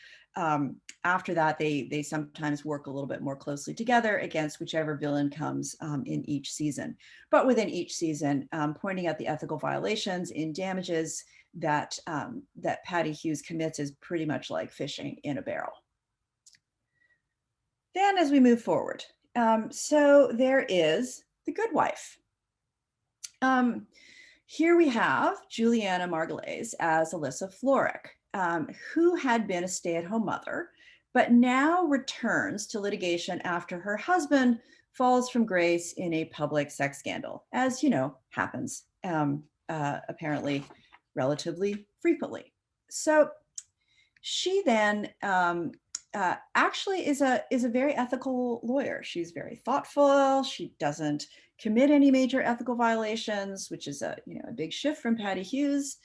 After that, they sometimes work a little bit more closely together against whichever villain comes in each season. But within each season, pointing out the ethical violations in damages that Patty Hughes commits is pretty much like fishing in a barrel. Then as we move forward, so there is The Good Wife. Here we have Juliana Margulies as Alyssa Florek, who had been a stay-at-home mother, but now returns to litigation after her husband falls from grace in a public sex scandal, as happens apparently relatively frequently. So she then actually is a very ethical lawyer. She's very thoughtful. She doesn't commit any major ethical violations, which is a big shift from Patty Hughes.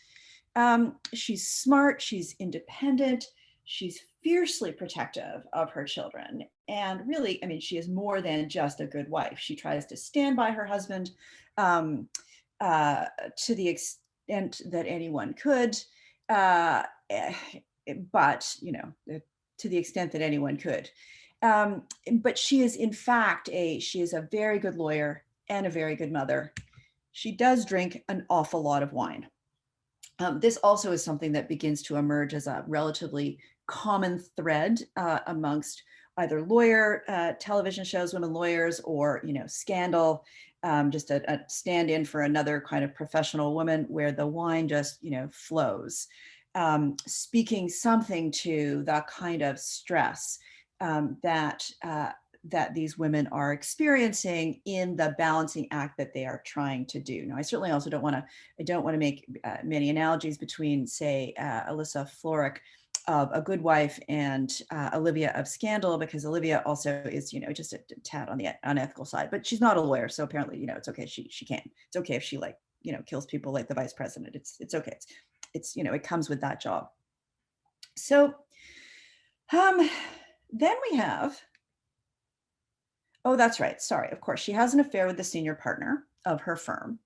She's smart. She's independent. She's fiercely protective of her children. And really, she is more than just a good wife. She tries to stand by her husband to the extent that anyone could, but to the extent that anyone could. But she is, in fact, she is a very good lawyer and a very good mother. She does drink an awful lot of wine. This also is something that begins to emerge as a relatively common thread amongst either lawyer television shows, women lawyers, or Scandal. just a stand-in for another kind of professional woman, where the wine just, flows, speaking something to the kind of stress that these women are experiencing in the balancing act that they are trying to do. Now, I certainly also don't want to make many analogies between, say, Alyssa Florrick of A Good Wife and Olivia of Scandal, because Olivia also is, just a tad on the unethical side, but she's not a lawyer. So apparently, it's okay. She can. It's okay if she kills people like the vice president. It's okay. It's it comes with that job. So then we have, oh, that's right. Sorry. Of course, she has an affair with the senior partner of her firm.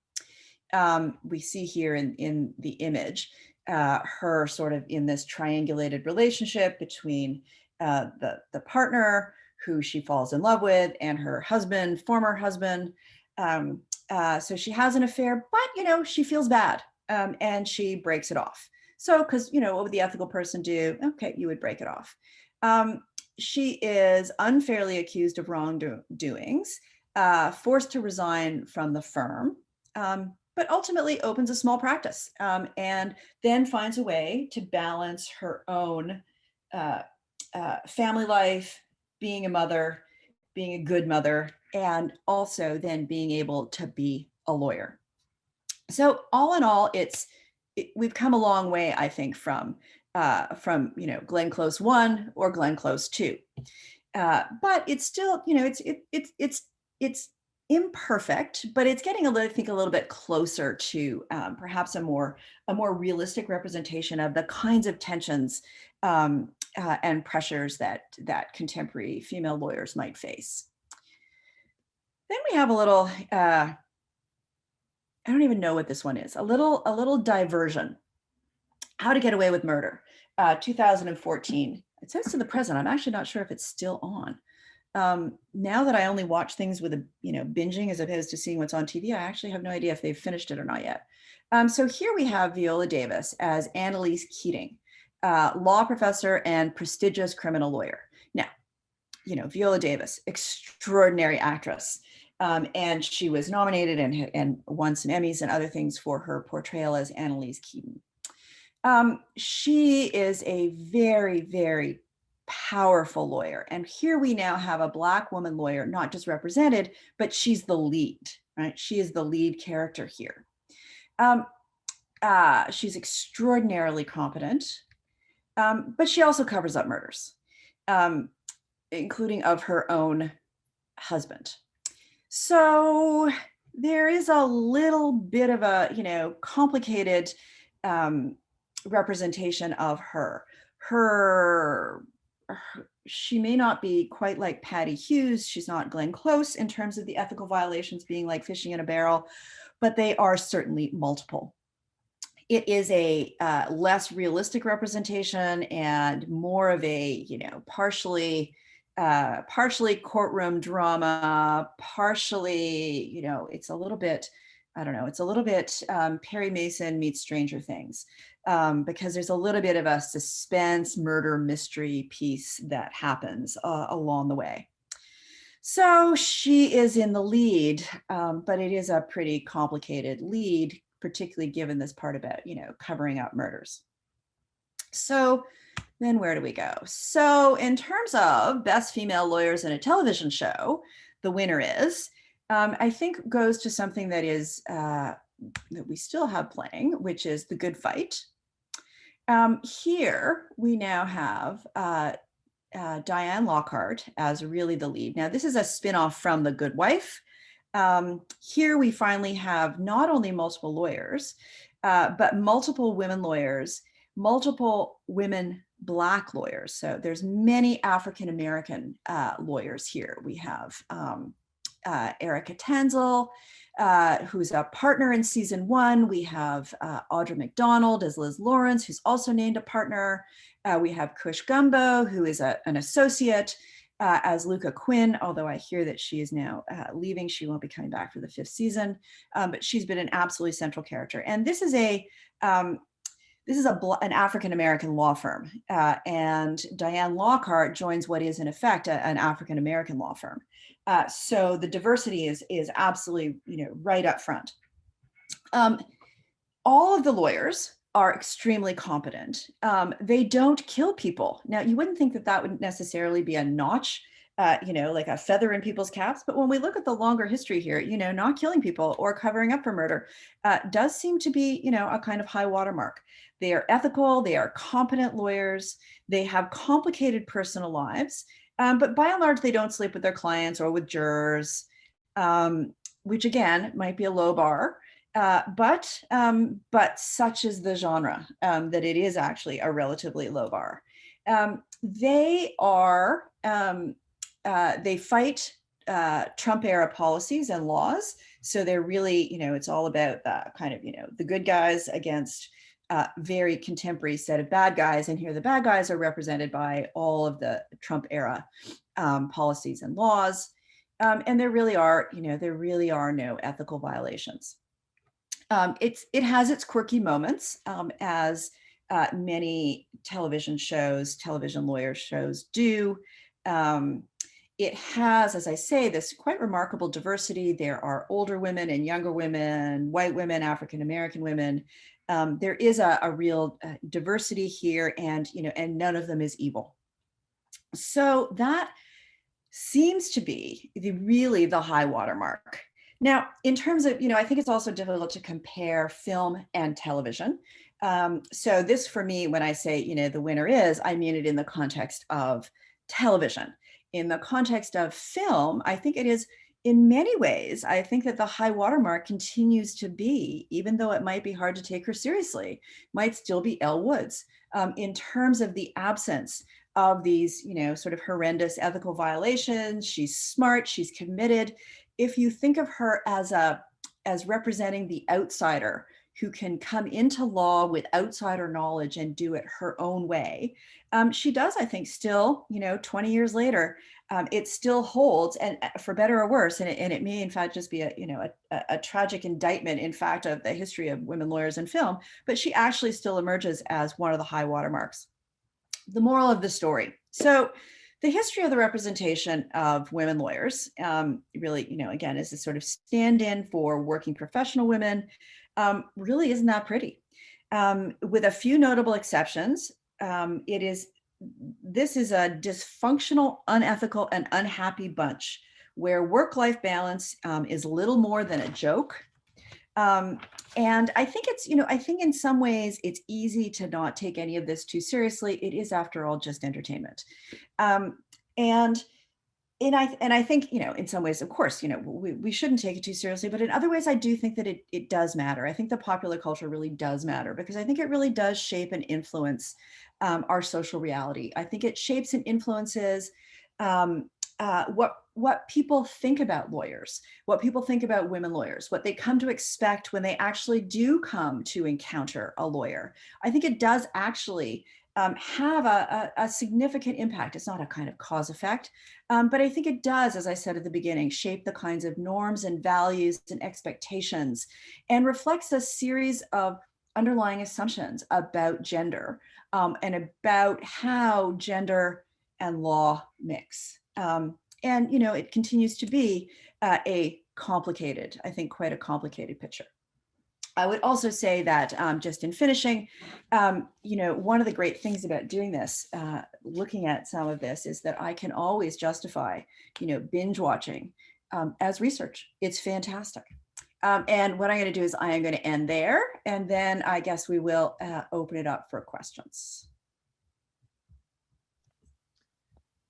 We see here in the image, her sort of in this triangulated relationship between the partner who she falls in love with and her husband, former husband. So she has an affair, but, she feels bad, and she breaks it off. So, because, what would the ethical person do? Okay, you would break it off. She is unfairly accused of wrongdoings, forced to resign from the firm, but ultimately opens a small practice, and then finds a way to balance her own family life, being a mother, being a good mother, and also then being able to be a lawyer. So all in all, we've come a long way, I think, from Glenn Close 1 or Glenn Close 2, but it's still, it's imperfect, but it's getting I think a little bit closer to perhaps a more realistic representation of the kinds of tensions and pressures that contemporary female lawyers might face. Then we have a little, I don't even know what this one is, a little diversion. How to Get Away with Murder, 2014. It says to the present. I'm actually not sure if it's still on. Now that I only watch things with binging as opposed to seeing what's on TV, I actually have no idea if they've finished it or not yet. So here we have Viola Davis as Annalise Keating, law professor and prestigious criminal lawyer. Now, Viola Davis, extraordinary actress. And she was nominated and won some Emmys and other things for her portrayal as Annalise Keating. She is a very, very powerful lawyer. And here we now have a Black woman lawyer, not just represented, but she's the lead, right? She is the lead character here. She's extraordinarily competent, but she also covers up murders, including of her own husband. So there is a little bit of a, complicated representation of her. She may not be quite like Patty Hughes. She's not Glenn Close in terms of the ethical violations being like fishing in a barrel, but they are certainly multiple. It is a less realistic representation and more of a, partially courtroom drama, partially, it's a little bit, it's a little bit Perry Mason meets Stranger Things, because there's a little bit of a suspense murder mystery piece that happens along the way. So she is in the lead, but it is a pretty complicated lead, particularly given this part about, covering up murders. So then where do we go? So in terms of best female lawyers in a television show, the winner is, I think, goes to something that is that we still have playing, which is The Good Fight. Here we now have Diane Lockhart as really the lead. Now this is a spinoff from The Good Wife. Here we finally have not only multiple lawyers, but multiple women lawyers, multiple women Black lawyers. So there's many African-American lawyers here. We have Erica Tanzel, who's a partner in season 1. We have Audra McDonald as Liz Lawrence, who's also named a partner. We have Kush Gumbo, who is an associate, as Luca Quinn, although I hear that she is now leaving. She won't be coming back for the 5th season, but she's been an absolutely central character. And this is this is an African-American law firm, and Diane Lockhart joins what is in effect an African-American law firm. So the diversity is absolutely, right up front. All of the lawyers are extremely competent. They don't kill people. Now, you wouldn't think that that would necessarily be a notch, like a feather in people's caps. But when we look at the longer history here, not killing people or covering up for murder does seem to be, a kind of high watermark. They are ethical. They are competent lawyers. They have complicated personal lives. But by and large, they don't sleep with their clients or with jurors, which again might be a low bar. But such is the genre that it is actually a relatively low bar. They fight Trump era policies and laws. So they're really, it's all about kind of, the good guys against very contemporary set of bad guys. And here the bad guys are represented by all of the Trump era policies and laws. And there really are no ethical violations. It has its quirky moments, as many television lawyer shows do. It has, as I say, this quite remarkable diversity. There are older women and younger women, white women, African-American women. There is a real diversity here, and none of them is evil. So that seems to be really the high watermark. Now, in terms of, I think it's also difficult to compare film and television. So this, for me, when I say, the winner is, I mean it in the context of television. In the context of film, I think it is, in many ways, I think that the high watermark continues to be, even though it might be hard to take her seriously, might still be Elle Woods, in terms of the absence of these, sort of horrendous ethical violations. She's smart, she's committed. If you think of her as representing the outsider who can come into law with outsider knowledge and do it her own way, she does, I think, still, 20 years later, it still holds, and for better or worse, and it may in fact just be a tragic indictment, in fact, of the history of women lawyers in film, but she actually still emerges as one of the high watermarks. The moral of the story. So the history of the representation of women lawyers really, again, is a sort of stand-in for working professional women, really isn't that pretty. With a few notable exceptions, this is a dysfunctional, unethical, and unhappy bunch where work-life balance is little more than a joke. And I think I think in some ways it's easy to not take any of this too seriously. It is, after all, just entertainment. And I think, in some ways, of course, we shouldn't take it too seriously, but in other ways, I do think that it does matter. I think the popular culture really does matter, because I think it really does shape and influence our social reality. I think it shapes and influences what people think about lawyers, what people think about women lawyers, what they come to expect when they actually do come to encounter a lawyer. I think it does actually have a significant impact. It's not a kind of cause effect, but I think it does, as I said at the beginning, shape the kinds of norms and values and expectations, and reflects a series of underlying assumptions about gender and about how gender and law mix. And, it continues to be a complicated, I think quite a complicated picture. I would also say that just in finishing, one of the great things about doing this, looking at some of this, is that I can always justify, binge watching as research. It's fantastic. And what I'm going to do is I am going to end there, and then I guess we will open it up for questions.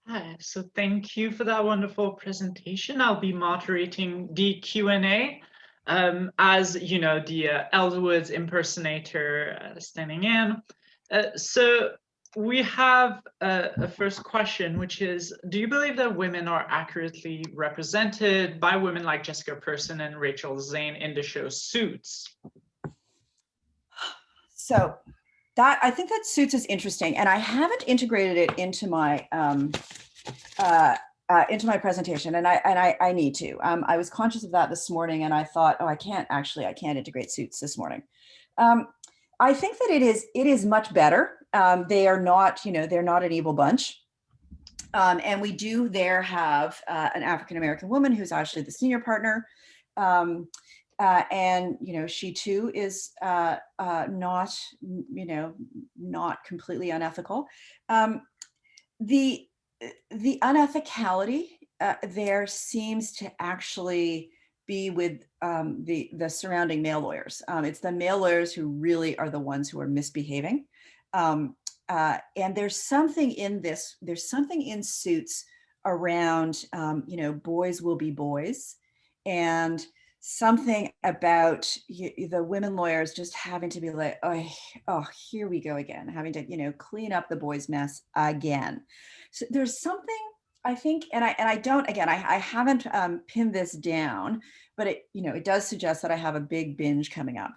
Hi, so thank you for that wonderful presentation. I'll be moderating the Q&A. As you know, the Elle Woods impersonator standing in. So we have a first question, which is, do you believe that women are accurately represented by women like Jessica Person and Rachel Zane in the show Suits? So I think that Suits is interesting, and I haven't integrated it into my presentation, and I need to. I was conscious of that this morning, and I thought, oh, I can't integrate Suits this morning. I think that it is much better. They are not, they're not an evil bunch. And we do there have an African-American woman who's actually the senior partner. And, she too is not, not completely unethical. The unethicality there seems to actually be with the surrounding male lawyers. It's the male lawyers who really are the ones who are misbehaving. And there's something in this, there's something in Suits around, boys will be boys, and something about the women lawyers just having to be like, oh, here we go again, having to, clean up the boys' mess again. So there's something, I think, and I don't, again, I haven't pinned this down, but it does suggest that I have a big binge coming up.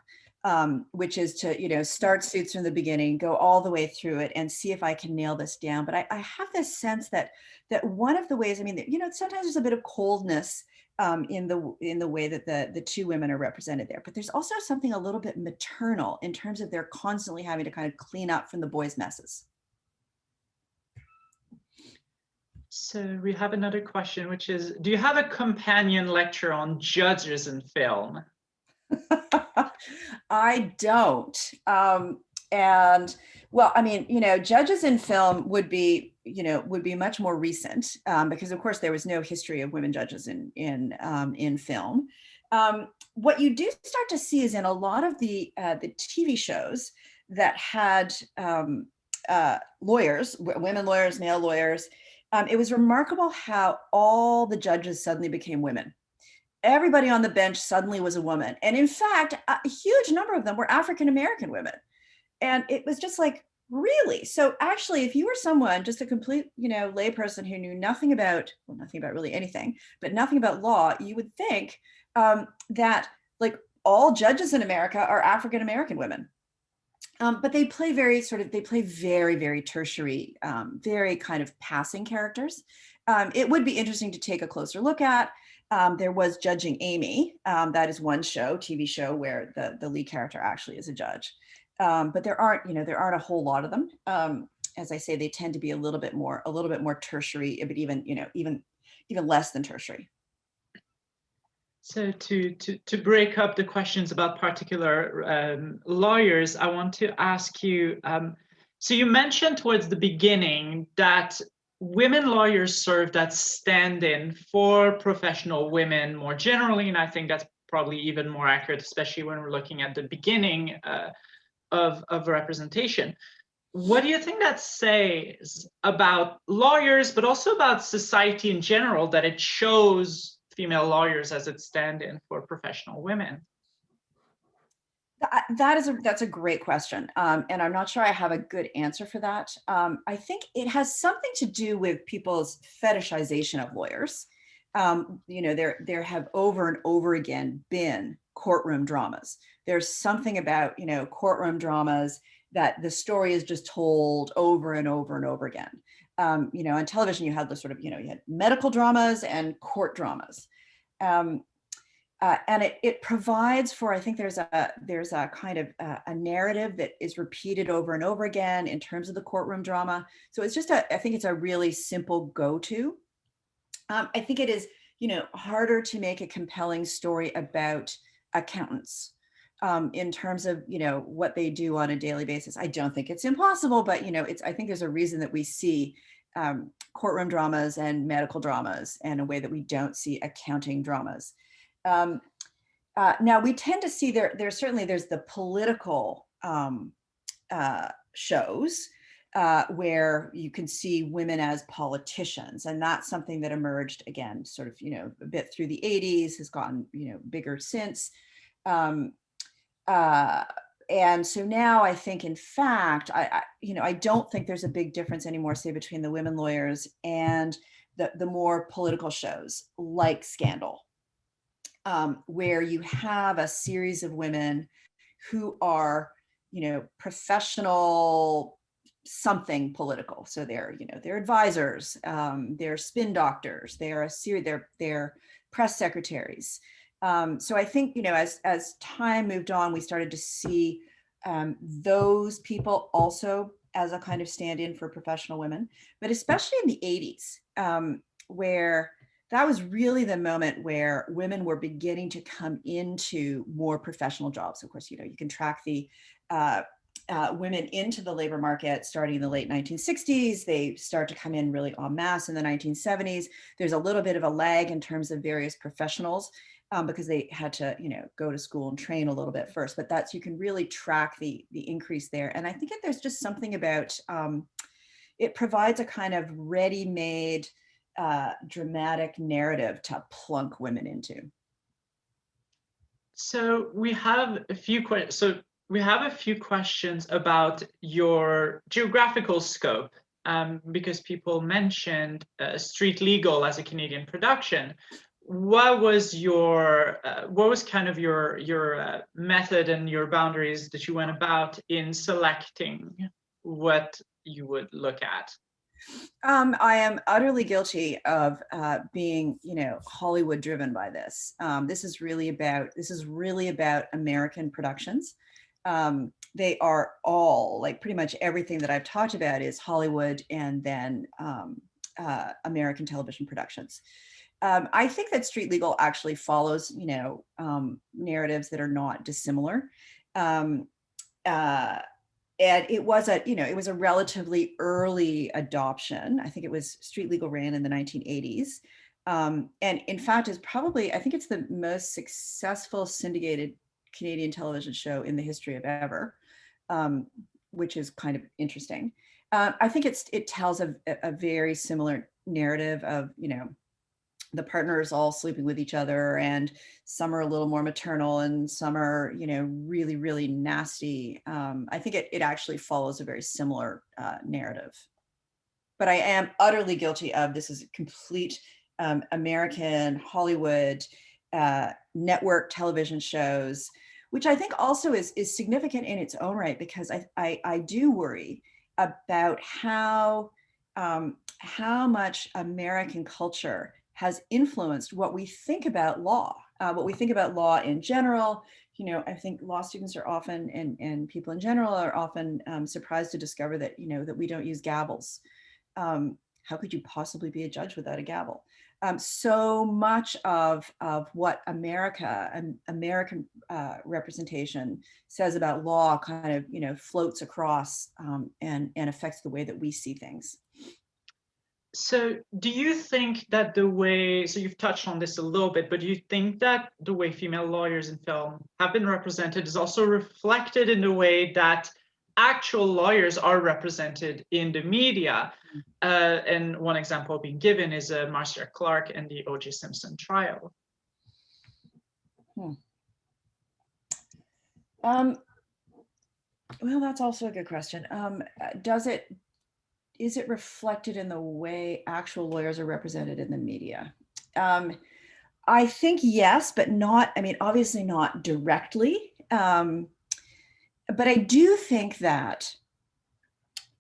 Which is to, start Suits from the beginning, go all the way through it and see if I can nail this down. But I have this sense that one of the ways, sometimes there's a bit of coldness in the way that the two women are represented there, but there's also something a little bit maternal in terms of they're constantly having to kind of clean up from the boys' messes. So we have another question, which is, do you have a companion lecture on judges in film? I don't. And well, judges in film would be much more recent because of course there was no history of women judges in film. What you do start to see is in a lot of the TV shows that had lawyers, women lawyers, male lawyers, it was remarkable how all the judges suddenly became women. Everybody on the bench suddenly was a woman. And in fact, a huge number of them were African-American women. And it was just like, really? So actually, if you were someone, just a complete, layperson who knew nothing about really anything, but nothing about law, you would think that like all judges in America are African-American women. But they play very, very tertiary, very kind of passing characters. It would be interesting to take a closer look at. There was Judging Amy. That is one TV show where the lead character actually is a judge. But there aren't a whole lot of them. As I say, they tend to be a little bit more tertiary, but even less than tertiary. So to break up the questions about particular lawyers, I want to ask you, so you mentioned towards the beginning that women lawyers served as stand-in for professional women more generally, and I think that's probably even more accurate, especially when we're looking at the beginning of representation. What do you think that says about lawyers, but also about society in general, that it shows female lawyers as its stand-in for professional women? That's a great question. And I'm not sure I have a good answer for that. I think it has something to do with people's fetishization of lawyers. There have over and over again been courtroom dramas. There's something about, courtroom dramas that the story is just told over and over and over again. On television, you had the sort of, you had medical dramas and court dramas. And it provides for, I think there's a kind of a narrative that is repeated over and over again in terms of the courtroom drama. So it's just I think it's a really simple go-to. I think it is, harder to make a compelling story about accountants in terms of, what they do on a daily basis. I don't think it's impossible, but, I think there's a reason that we see courtroom dramas and medical dramas in a way that we don't see accounting dramas. Now we tend to see there's the political shows where you can see women as politicians, and that's something that emerged again, sort of, a bit through the 80s, has gotten, bigger since. And so now I think, in fact, I don't think there's a big difference anymore, say, between the women lawyers and the more political shows like Scandal, where you have a series of women who are, professional something political. So they're, they're advisors, they're spin doctors, they're press secretaries. So I think, as time moved on, we started to see those people also as a kind of stand-in for professional women, but especially in the 80s, where that was really the moment where women were beginning to come into more professional jobs. Of course, you can track the women into the labor market starting in the late 1960s. They start to come in really en masse in the 1970s. There's a little bit of a lag in terms of various professionals because they had to, go to school and train a little bit first. But you can really track the increase there. And I think that there's just something about it provides a kind of ready-made dramatic narrative to plunk women into. So we have a few questions about your geographical scope, because people mentioned Street Legal as a Canadian production. What was kind of your method and your boundaries that you went about in selecting what you would look at? I am utterly guilty of being, Hollywood driven by this. This is really about American productions. They are all, like, pretty much everything that I've talked about is Hollywood and then American television productions. I think that Street Legal actually follows, narratives that are not dissimilar. And it was a relatively early adoption. I think Street Legal ran in the 1980s. And in fact, I think it's the most successful syndicated Canadian television show in the history of ever, which is kind of interesting. I think it tells a very similar narrative of, the partners all sleeping with each other, and some are a little more maternal and some are, really, really nasty. I think it actually follows a very similar narrative. But I am utterly guilty of this is a complete American Hollywood network television shows, which I think also is significant in its own right, because I do worry about how much American culture has influenced what we think about law, in general. I think law students are often, and people in general are often surprised to discover that, that we don't use gavels. How could you possibly be a judge without a gavel? So much of what American representation says about law kind of, floats across and affects the way that we see things. So do you think that so you've touched on this a little bit, but do you think that the way female lawyers in film have been represented is also reflected in the way that actual lawyers are represented in the media? And one example being given is Marcia Clark and the O.J. Simpson trial. Well, that's also a good question. Is it reflected in the way actual lawyers are represented in the media? I think yes, but obviously not directly. But I do think that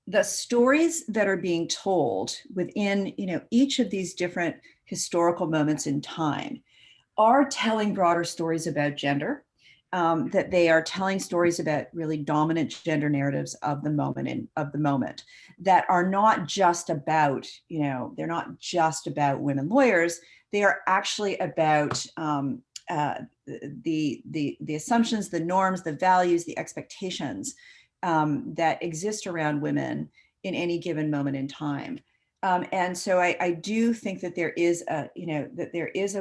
the stories that are being told within, each of these different historical moments in time are telling broader stories about gender. That they are telling stories about really dominant gender narratives of the moment that are not just about, they're not just about women lawyers. They are actually about the assumptions, the norms, the values, the expectations that exist around women in any given moment in time. And so I do think that there is a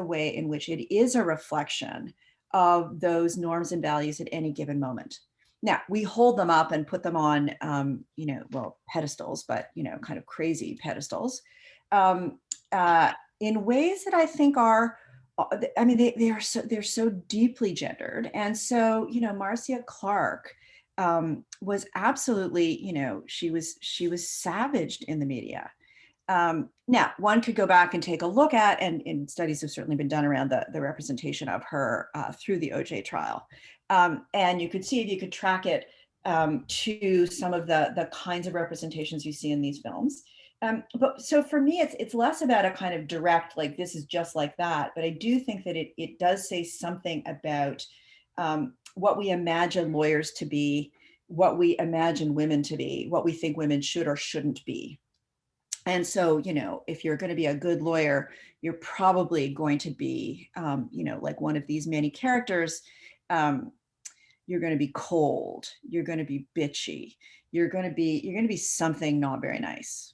way in which it is a reflection of those norms and values at any given moment. Now, we hold them up and put them on, pedestals, but, kind of crazy pedestals, in ways that I think are, they're so deeply gendered. And so, Marcia Clark was absolutely, she was savaged in the media. Now, one could go back and take a look at, and studies have certainly been done around the representation of her through the OJ trial. And you could see if you could track it to some of the kinds of representations you see in these films. But so for me, it's less about a kind of direct, like, this is just like that. But I do think that it does say something about what we imagine lawyers to be what we imagine women to be, what we think women should or shouldn't be. And so, you know, if you're going to be a good lawyer, you're probably going to be, you know, like one of these many characters. You're going to be cold. You're going to be bitchy. You're going to be something not very nice.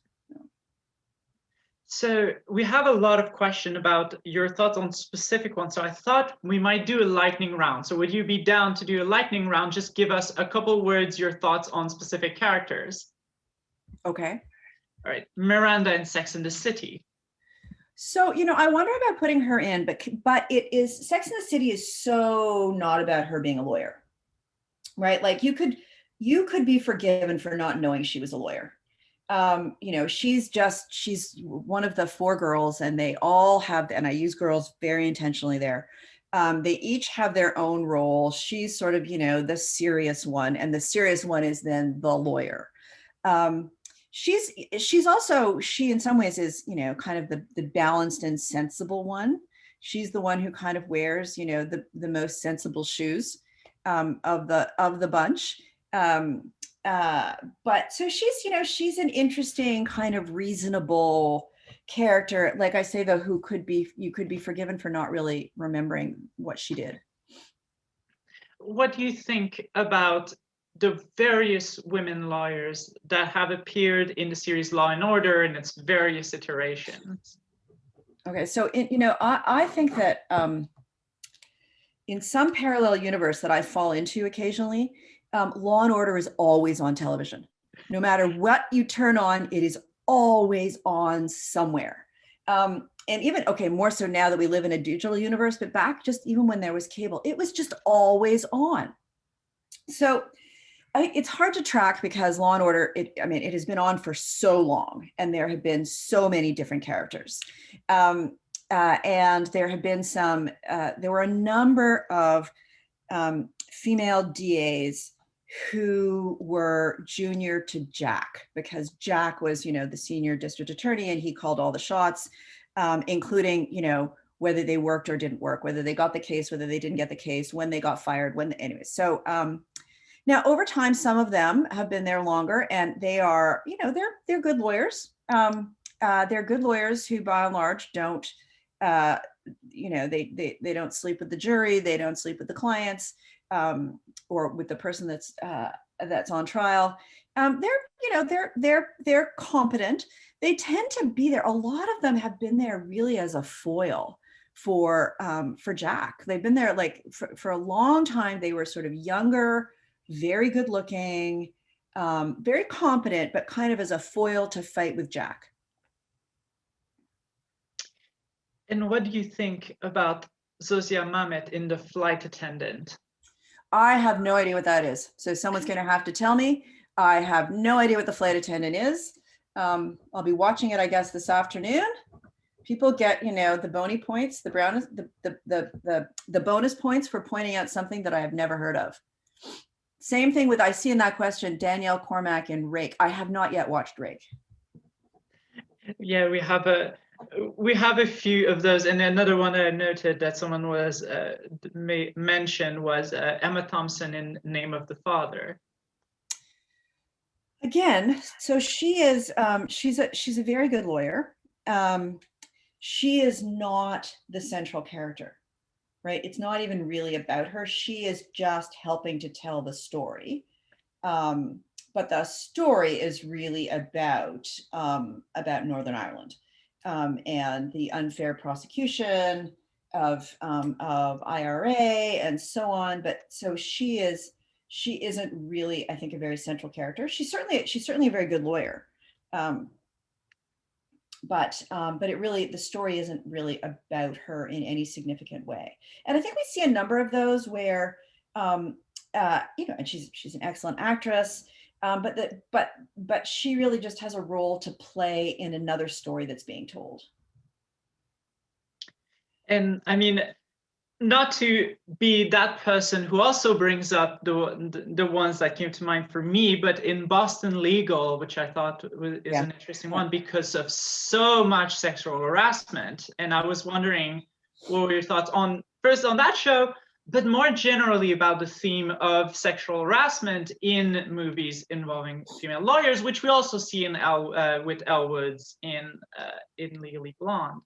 So we have a lot of questions about your thoughts on specific ones. So I thought we might do a lightning round. So would you be down to do a lightning round? Just give us a couple words, your thoughts on specific characters. Okay. All right, Miranda in Sex and the City. So, you know, I wonder about putting her in, but it is, Sex and the City is so not about her being a lawyer, right? Like you could be forgiven for not knowing she was a lawyer. You know, she's one of the 4 girls, and they all have, and I use girls very intentionally there. They each have their own role. She's sort of, you know, the serious one, and the serious one is then the lawyer. She's also, she in some ways is, you know, kind of the balanced and sensible one. She's the one who kind of wears, you know, the most sensible shoes of the bunch. But so she's, you know, she's an interesting kind of reasonable character. Like I say, though, you could be forgiven for not really remembering what she did. What do you think about the various women lawyers that have appeared in the series Law and Order in its various iterations? Okay, so you know, I think that in some parallel universe that I fall into occasionally, Law and Order is always on television. No matter what you turn on, it is always on somewhere. And even, okay, more so now that we live in a digital universe, but back just even when there was cable, it was just always on. So it's hard to track because Law and Order, it has been on for so long, and there have been so many different characters. And there have been there were a number of female DAs who were junior to Jack, because Jack was, you know, the senior district attorney, and he called all the shots, including, you know, whether they worked or didn't work, whether they got the case, whether they didn't get the case, when they got fired, anyway. So now over time, some of them have been there longer, and they are, you know, they're good lawyers. They're good lawyers who, by and large, don't, you know, they don't sleep with the jury, they don't sleep with the clients, or with the person that's on trial. They're competent. They tend to be there. A lot of them have been there really as a foil for Jack. They've been there like for a long time. They were sort of younger, very good looking, very competent, but kind of as a foil to fight with Jack. And what do you think about Zosia Mamet in The Flight Attendant? I have no idea what that is. So someone's going to have to tell me. I have no idea what The Flight Attendant is. I'll be watching it, I guess, this afternoon. People get, you know, the bony points, the bonus points for pointing out something that I have never heard of. Same thing with, I see in that question, Danielle Cormack in Rake. I have not yet watched Rake. Yeah, we have a few of those, and another one I noted that someone was mentioned was Emma Thompson in Name of the Father. Again, so she is she's a very good lawyer. She is not the central character, right? It's not even really about her. She is just helping to tell the story. But the story is really about Northern Ireland. And the unfair prosecution of IRA and so on. But so she isn't really, I think, a very central character. She's certainly a very good lawyer. But it really, the story isn't really about her in any significant way. And I think we see a number of those where, you know, and she's an excellent actress. But she really just has a role to play in another story that's being told. And I mean, not to be that person who also brings up the ones that came to mind for me, but in Boston Legal, which I thought is an interesting one because of so much sexual harassment. And I was wondering, what were your thoughts on that show, but more generally about the theme of sexual harassment in movies involving female lawyers, which we also see in with Elle Woods in Legally Blonde.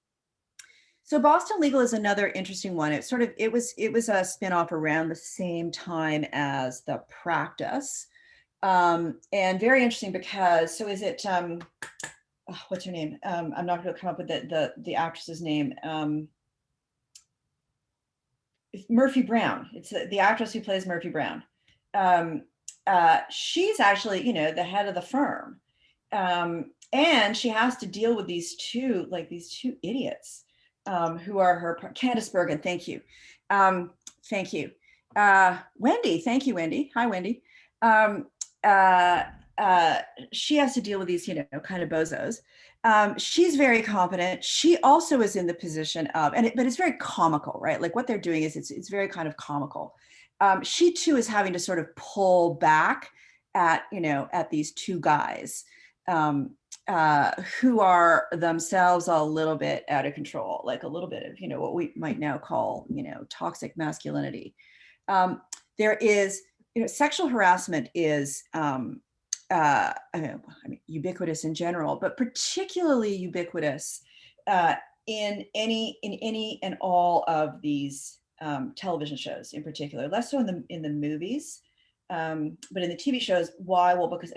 So Boston Legal is another interesting one. It was a spinoff around the same time as The Practice, and very interesting because what's her name? I'm not going to come up with the actress's name. Murphy Brown. It's the actress who plays Murphy Brown. She's actually, the head of the firm, and she has to deal with these two idiots who are her. Candice Bergen. Thank you, Wendy. Thank you, Wendy. Hi, Wendy. She has to deal with these, kind of bozos. She's very competent. She also is in the position of, but it's very comical, right? Like what they're doing is it's very kind of comical. She too is having to sort of pull back at these two guys who are themselves a little bit out of control, like a little bit of, what we might now call, toxic masculinity. There is, sexual harassment is, ubiquitous in general, but particularly ubiquitous in any and all of these television shows in particular, less so in the movies, but in the TV shows. Why? Well, because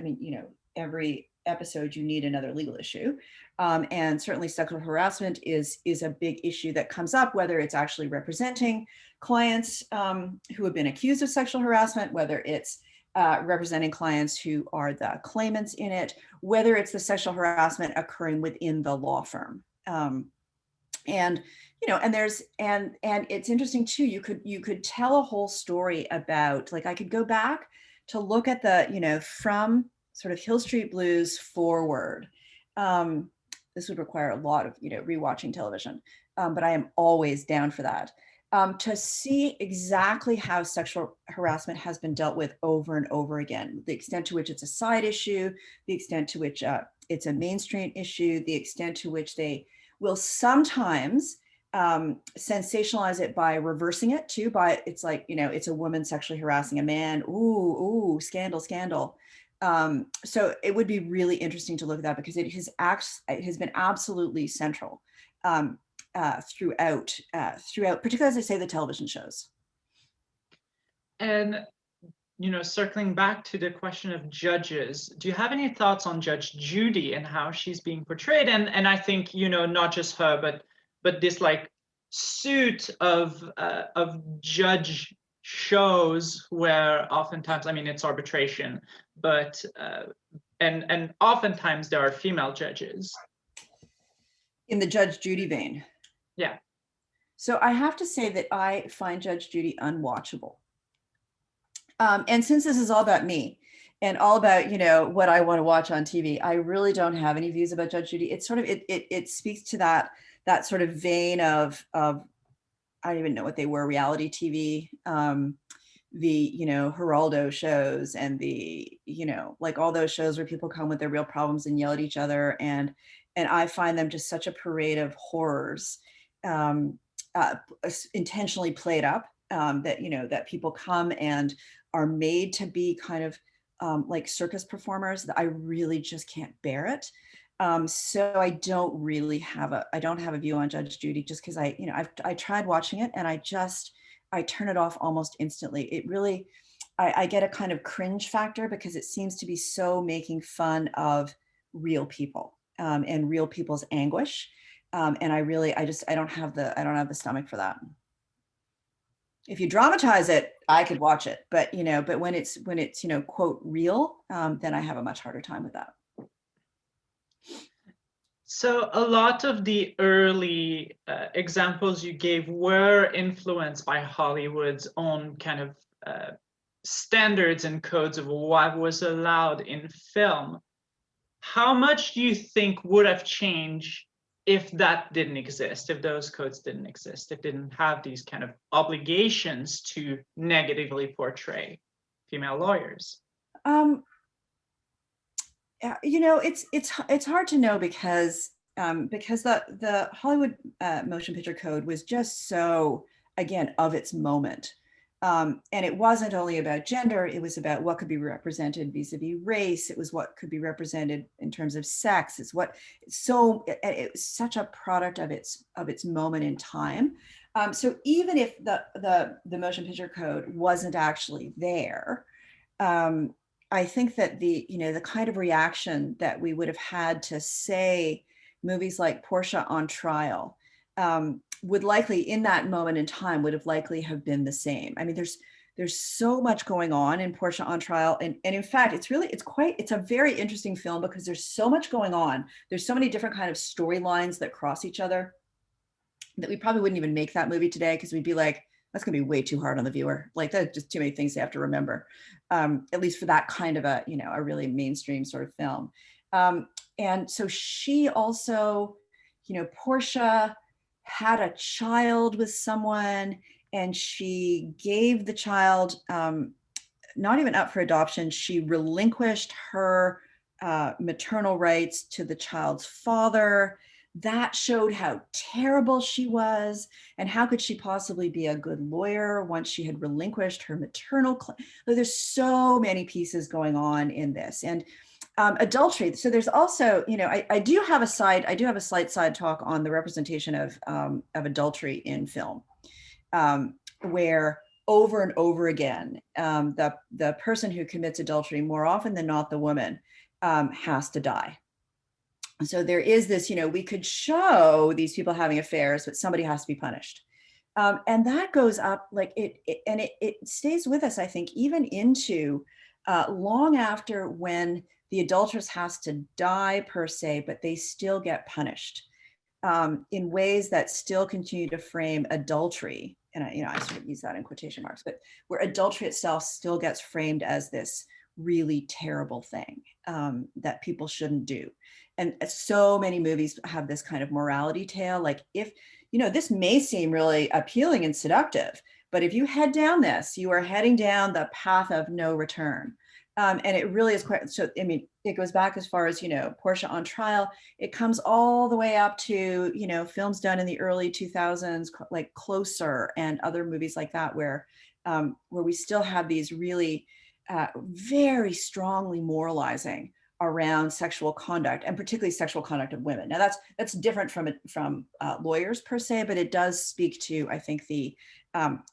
every episode you need another legal issue, and certainly sexual harassment is a big issue that comes up, whether it's actually representing clients who have been accused of sexual harassment, whether it's representing clients who are the claimants in it, whether it's the sexual harassment occurring within the law firm. And it's interesting too, you could tell a whole story about, like, I could go back to look at the, from sort of Hill Street Blues forward. This would require a lot of, rewatching television, but I am always down for that. To see exactly how sexual harassment has been dealt with over and over again, the extent to which it's a side issue, the extent to which it's a mainstream issue, the extent to which they will sometimes sensationalize it by reversing it too, it's like, it's a woman sexually harassing a man, ooh, scandal. So it would be really interesting to look at that, because it has been absolutely central. Throughout, particularly, as I say, the television shows. And, circling back to the question of judges, do you have any thoughts on Judge Judy and how she's being portrayed? And I think, not just her, but this like suit of judge shows where oftentimes, it's arbitration, but and oftentimes there are female judges. In the Judge Judy vein. Yeah. So I have to say that I find Judge Judy unwatchable. And since this is all about me and all about, what I want to watch on TV, I really don't have any views about Judge Judy. It's sort of, it speaks to that sort of vein of, I don't even know what they were, reality TV, the, Geraldo shows and the, like all those shows where people come with their real problems and yell at each other. And I find them just such a parade of horrors, intentionally played up, that people come and are made to be kind of like circus performers. That I really just can't bear it. So I don't really have a view on Judge Judy, just because I tried watching it and I turn it off almost instantly. It really, I get a kind of cringe factor, because it seems to be so making fun of real people. And real people's anguish, and I don't have the stomach for that. If you dramatize it, I could watch it, but when it's quote real, then I have a much harder time with that. So a lot of the early examples you gave were influenced by Hollywood's own kind of standards and codes of what was allowed in film. How much do you think would have changed if that didn't exist, if those codes didn't exist, if didn't have these kind of obligations to negatively portray female lawyers? It's hard to know, because the Hollywood Motion Picture Code was just so, again, of its moment. And it wasn't only about gender, it was about what could be represented vis-a-vis race. It was what could be represented in terms of sex. It was such a product of its moment in time. So even if the motion picture code wasn't actually there, I think that the kind of reaction that we would have had to, say, movies like Portia on Trial, would likely, in that moment in time, would have likely have been the same. I mean, there's so much going on in Portia on Trial, and in fact, it's a very interesting film because there's so much going on. There's so many different kind of storylines that cross each other that we probably wouldn't even make that movie today, because we'd be like, that's gonna be way too hard on the viewer. Like, that's just too many things they have to remember, at least for that kind of a really mainstream sort of film. And so she also, Portia had a child with someone, and she gave the child not even up for adoption. She relinquished her maternal rights to the child's father. That showed how terrible she was, and how could she possibly be a good lawyer once she had relinquished her maternal claim. There's so many pieces going on in this. And adultery. So there's also, I do have a slight side talk on the representation of adultery in film, where over and over again, the person who commits adultery, more often than not the woman, has to die. So there is this, we could show these people having affairs, but somebody has to be punished. And that goes up like it stays with us, I think, even into long after, when the adulteress has to die per se, but they still get punished in ways that still continue to frame adultery. And I sort of use that in quotation marks, but where adultery itself still gets framed as this really terrible thing that people shouldn't do. And so many movies have this kind of morality tale. Like, if, this may seem really appealing and seductive, but if you head down this, you are heading down the path of no return. And it really is quite, so, I mean, it goes back as far as, Portia on Trial. It comes all the way up to, films done in the early 2000s, like Closer and other movies like that, where we still have these really very strongly moralizing around sexual conduct, and particularly sexual conduct of women. Now that's different from lawyers per se, but it does speak to, I think, a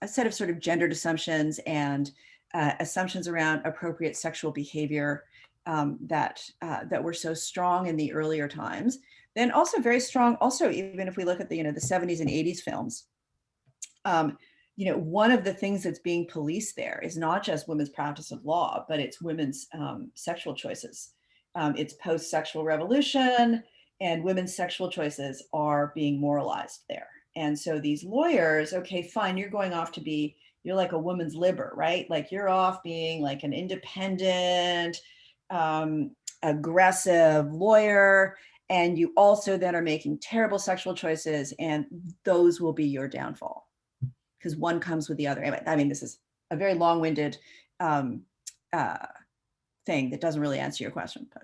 set of sort of gendered assumptions and assumptions around appropriate sexual behavior that were so strong in the earlier times. Then also very strong, also, even if we look at the 70s and 80s films, one of the things that's being policed there is not just women's practice of law, but it's women's sexual choices. It's post-sexual revolution, and women's sexual choices are being moralized there. And so these lawyers, okay, fine, you're like a woman's liber, right? Like, you're off being like an independent, aggressive lawyer, and you also then are making terrible sexual choices, and those will be your downfall, because one comes with the other. Anyway, I mean, this is a very long-winded thing that doesn't really answer your question, but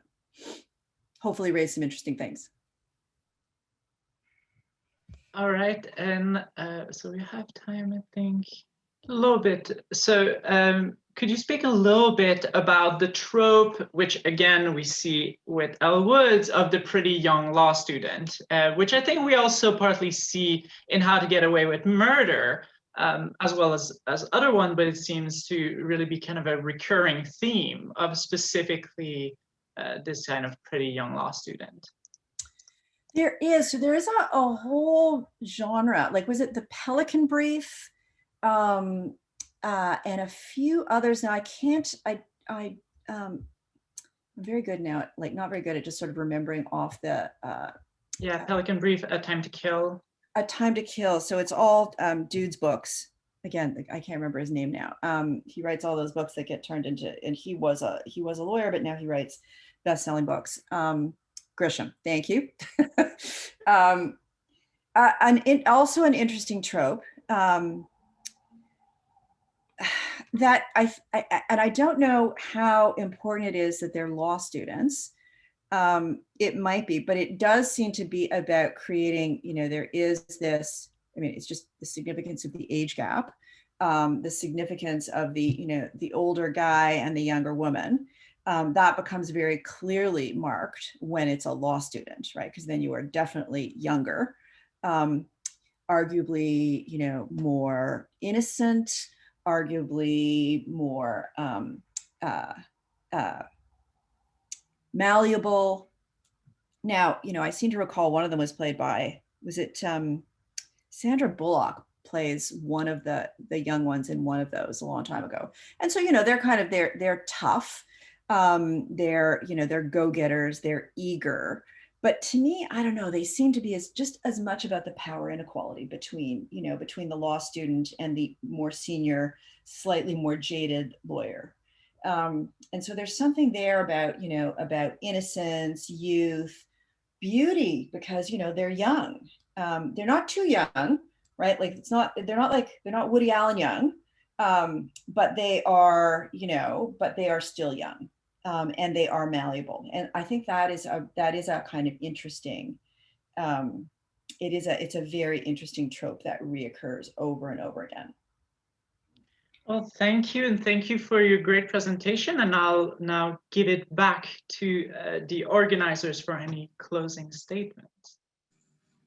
hopefully raise some interesting things. All right, and so we have time, I think, a little bit. So could you speak a little bit about the trope, which again we see with Elle Woods, of the pretty young law student, which I think we also partly see in How to Get Away with Murder, as well as other one, but it seems to really be kind of a recurring theme of specifically this kind of pretty young law student. There is a whole genre, like, was it The Pelican Brief, and a few others. Now I'm very good now, like, not very good at just sort of remembering off the yeah, Pelican Brief, A Time to Kill. A Time to Kill. So it's all dude's books. Again, I can't remember his name now. He writes all those books that get turned into, and he was a lawyer, but now he writes best-selling books. Grisham, thank you. Also an interesting trope that I don't know how important it is that they're law students. It might be, but it does seem to be about creating, there is this, I mean, it's just the significance of the age gap. the significance of the older guy and the younger woman, that becomes very clearly marked when it's a law student, right? Because then you are definitely younger, arguably, more innocent, arguably more malleable. Now, I seem to recall one of them was played by, was it Sandra Bullock plays one of the young ones in one of those a long time ago. And so, they're kind of, they're tough. They're go-getters, they're eager. But to me, I don't know, they seem to be just as much about the power inequality between the law student and the more senior, slightly more jaded lawyer. And so there's something there about, about innocence, youth, beauty, because, they're young. They're not too young, right? Like they're not Woody Allen young, but they are, but they are still young. And they are malleable. And I think that is a kind of interesting, it's a very interesting trope that reoccurs over and over again. Well, thank you, and thank you for your great presentation. And I'll now give it back to the organizers for any closing statements.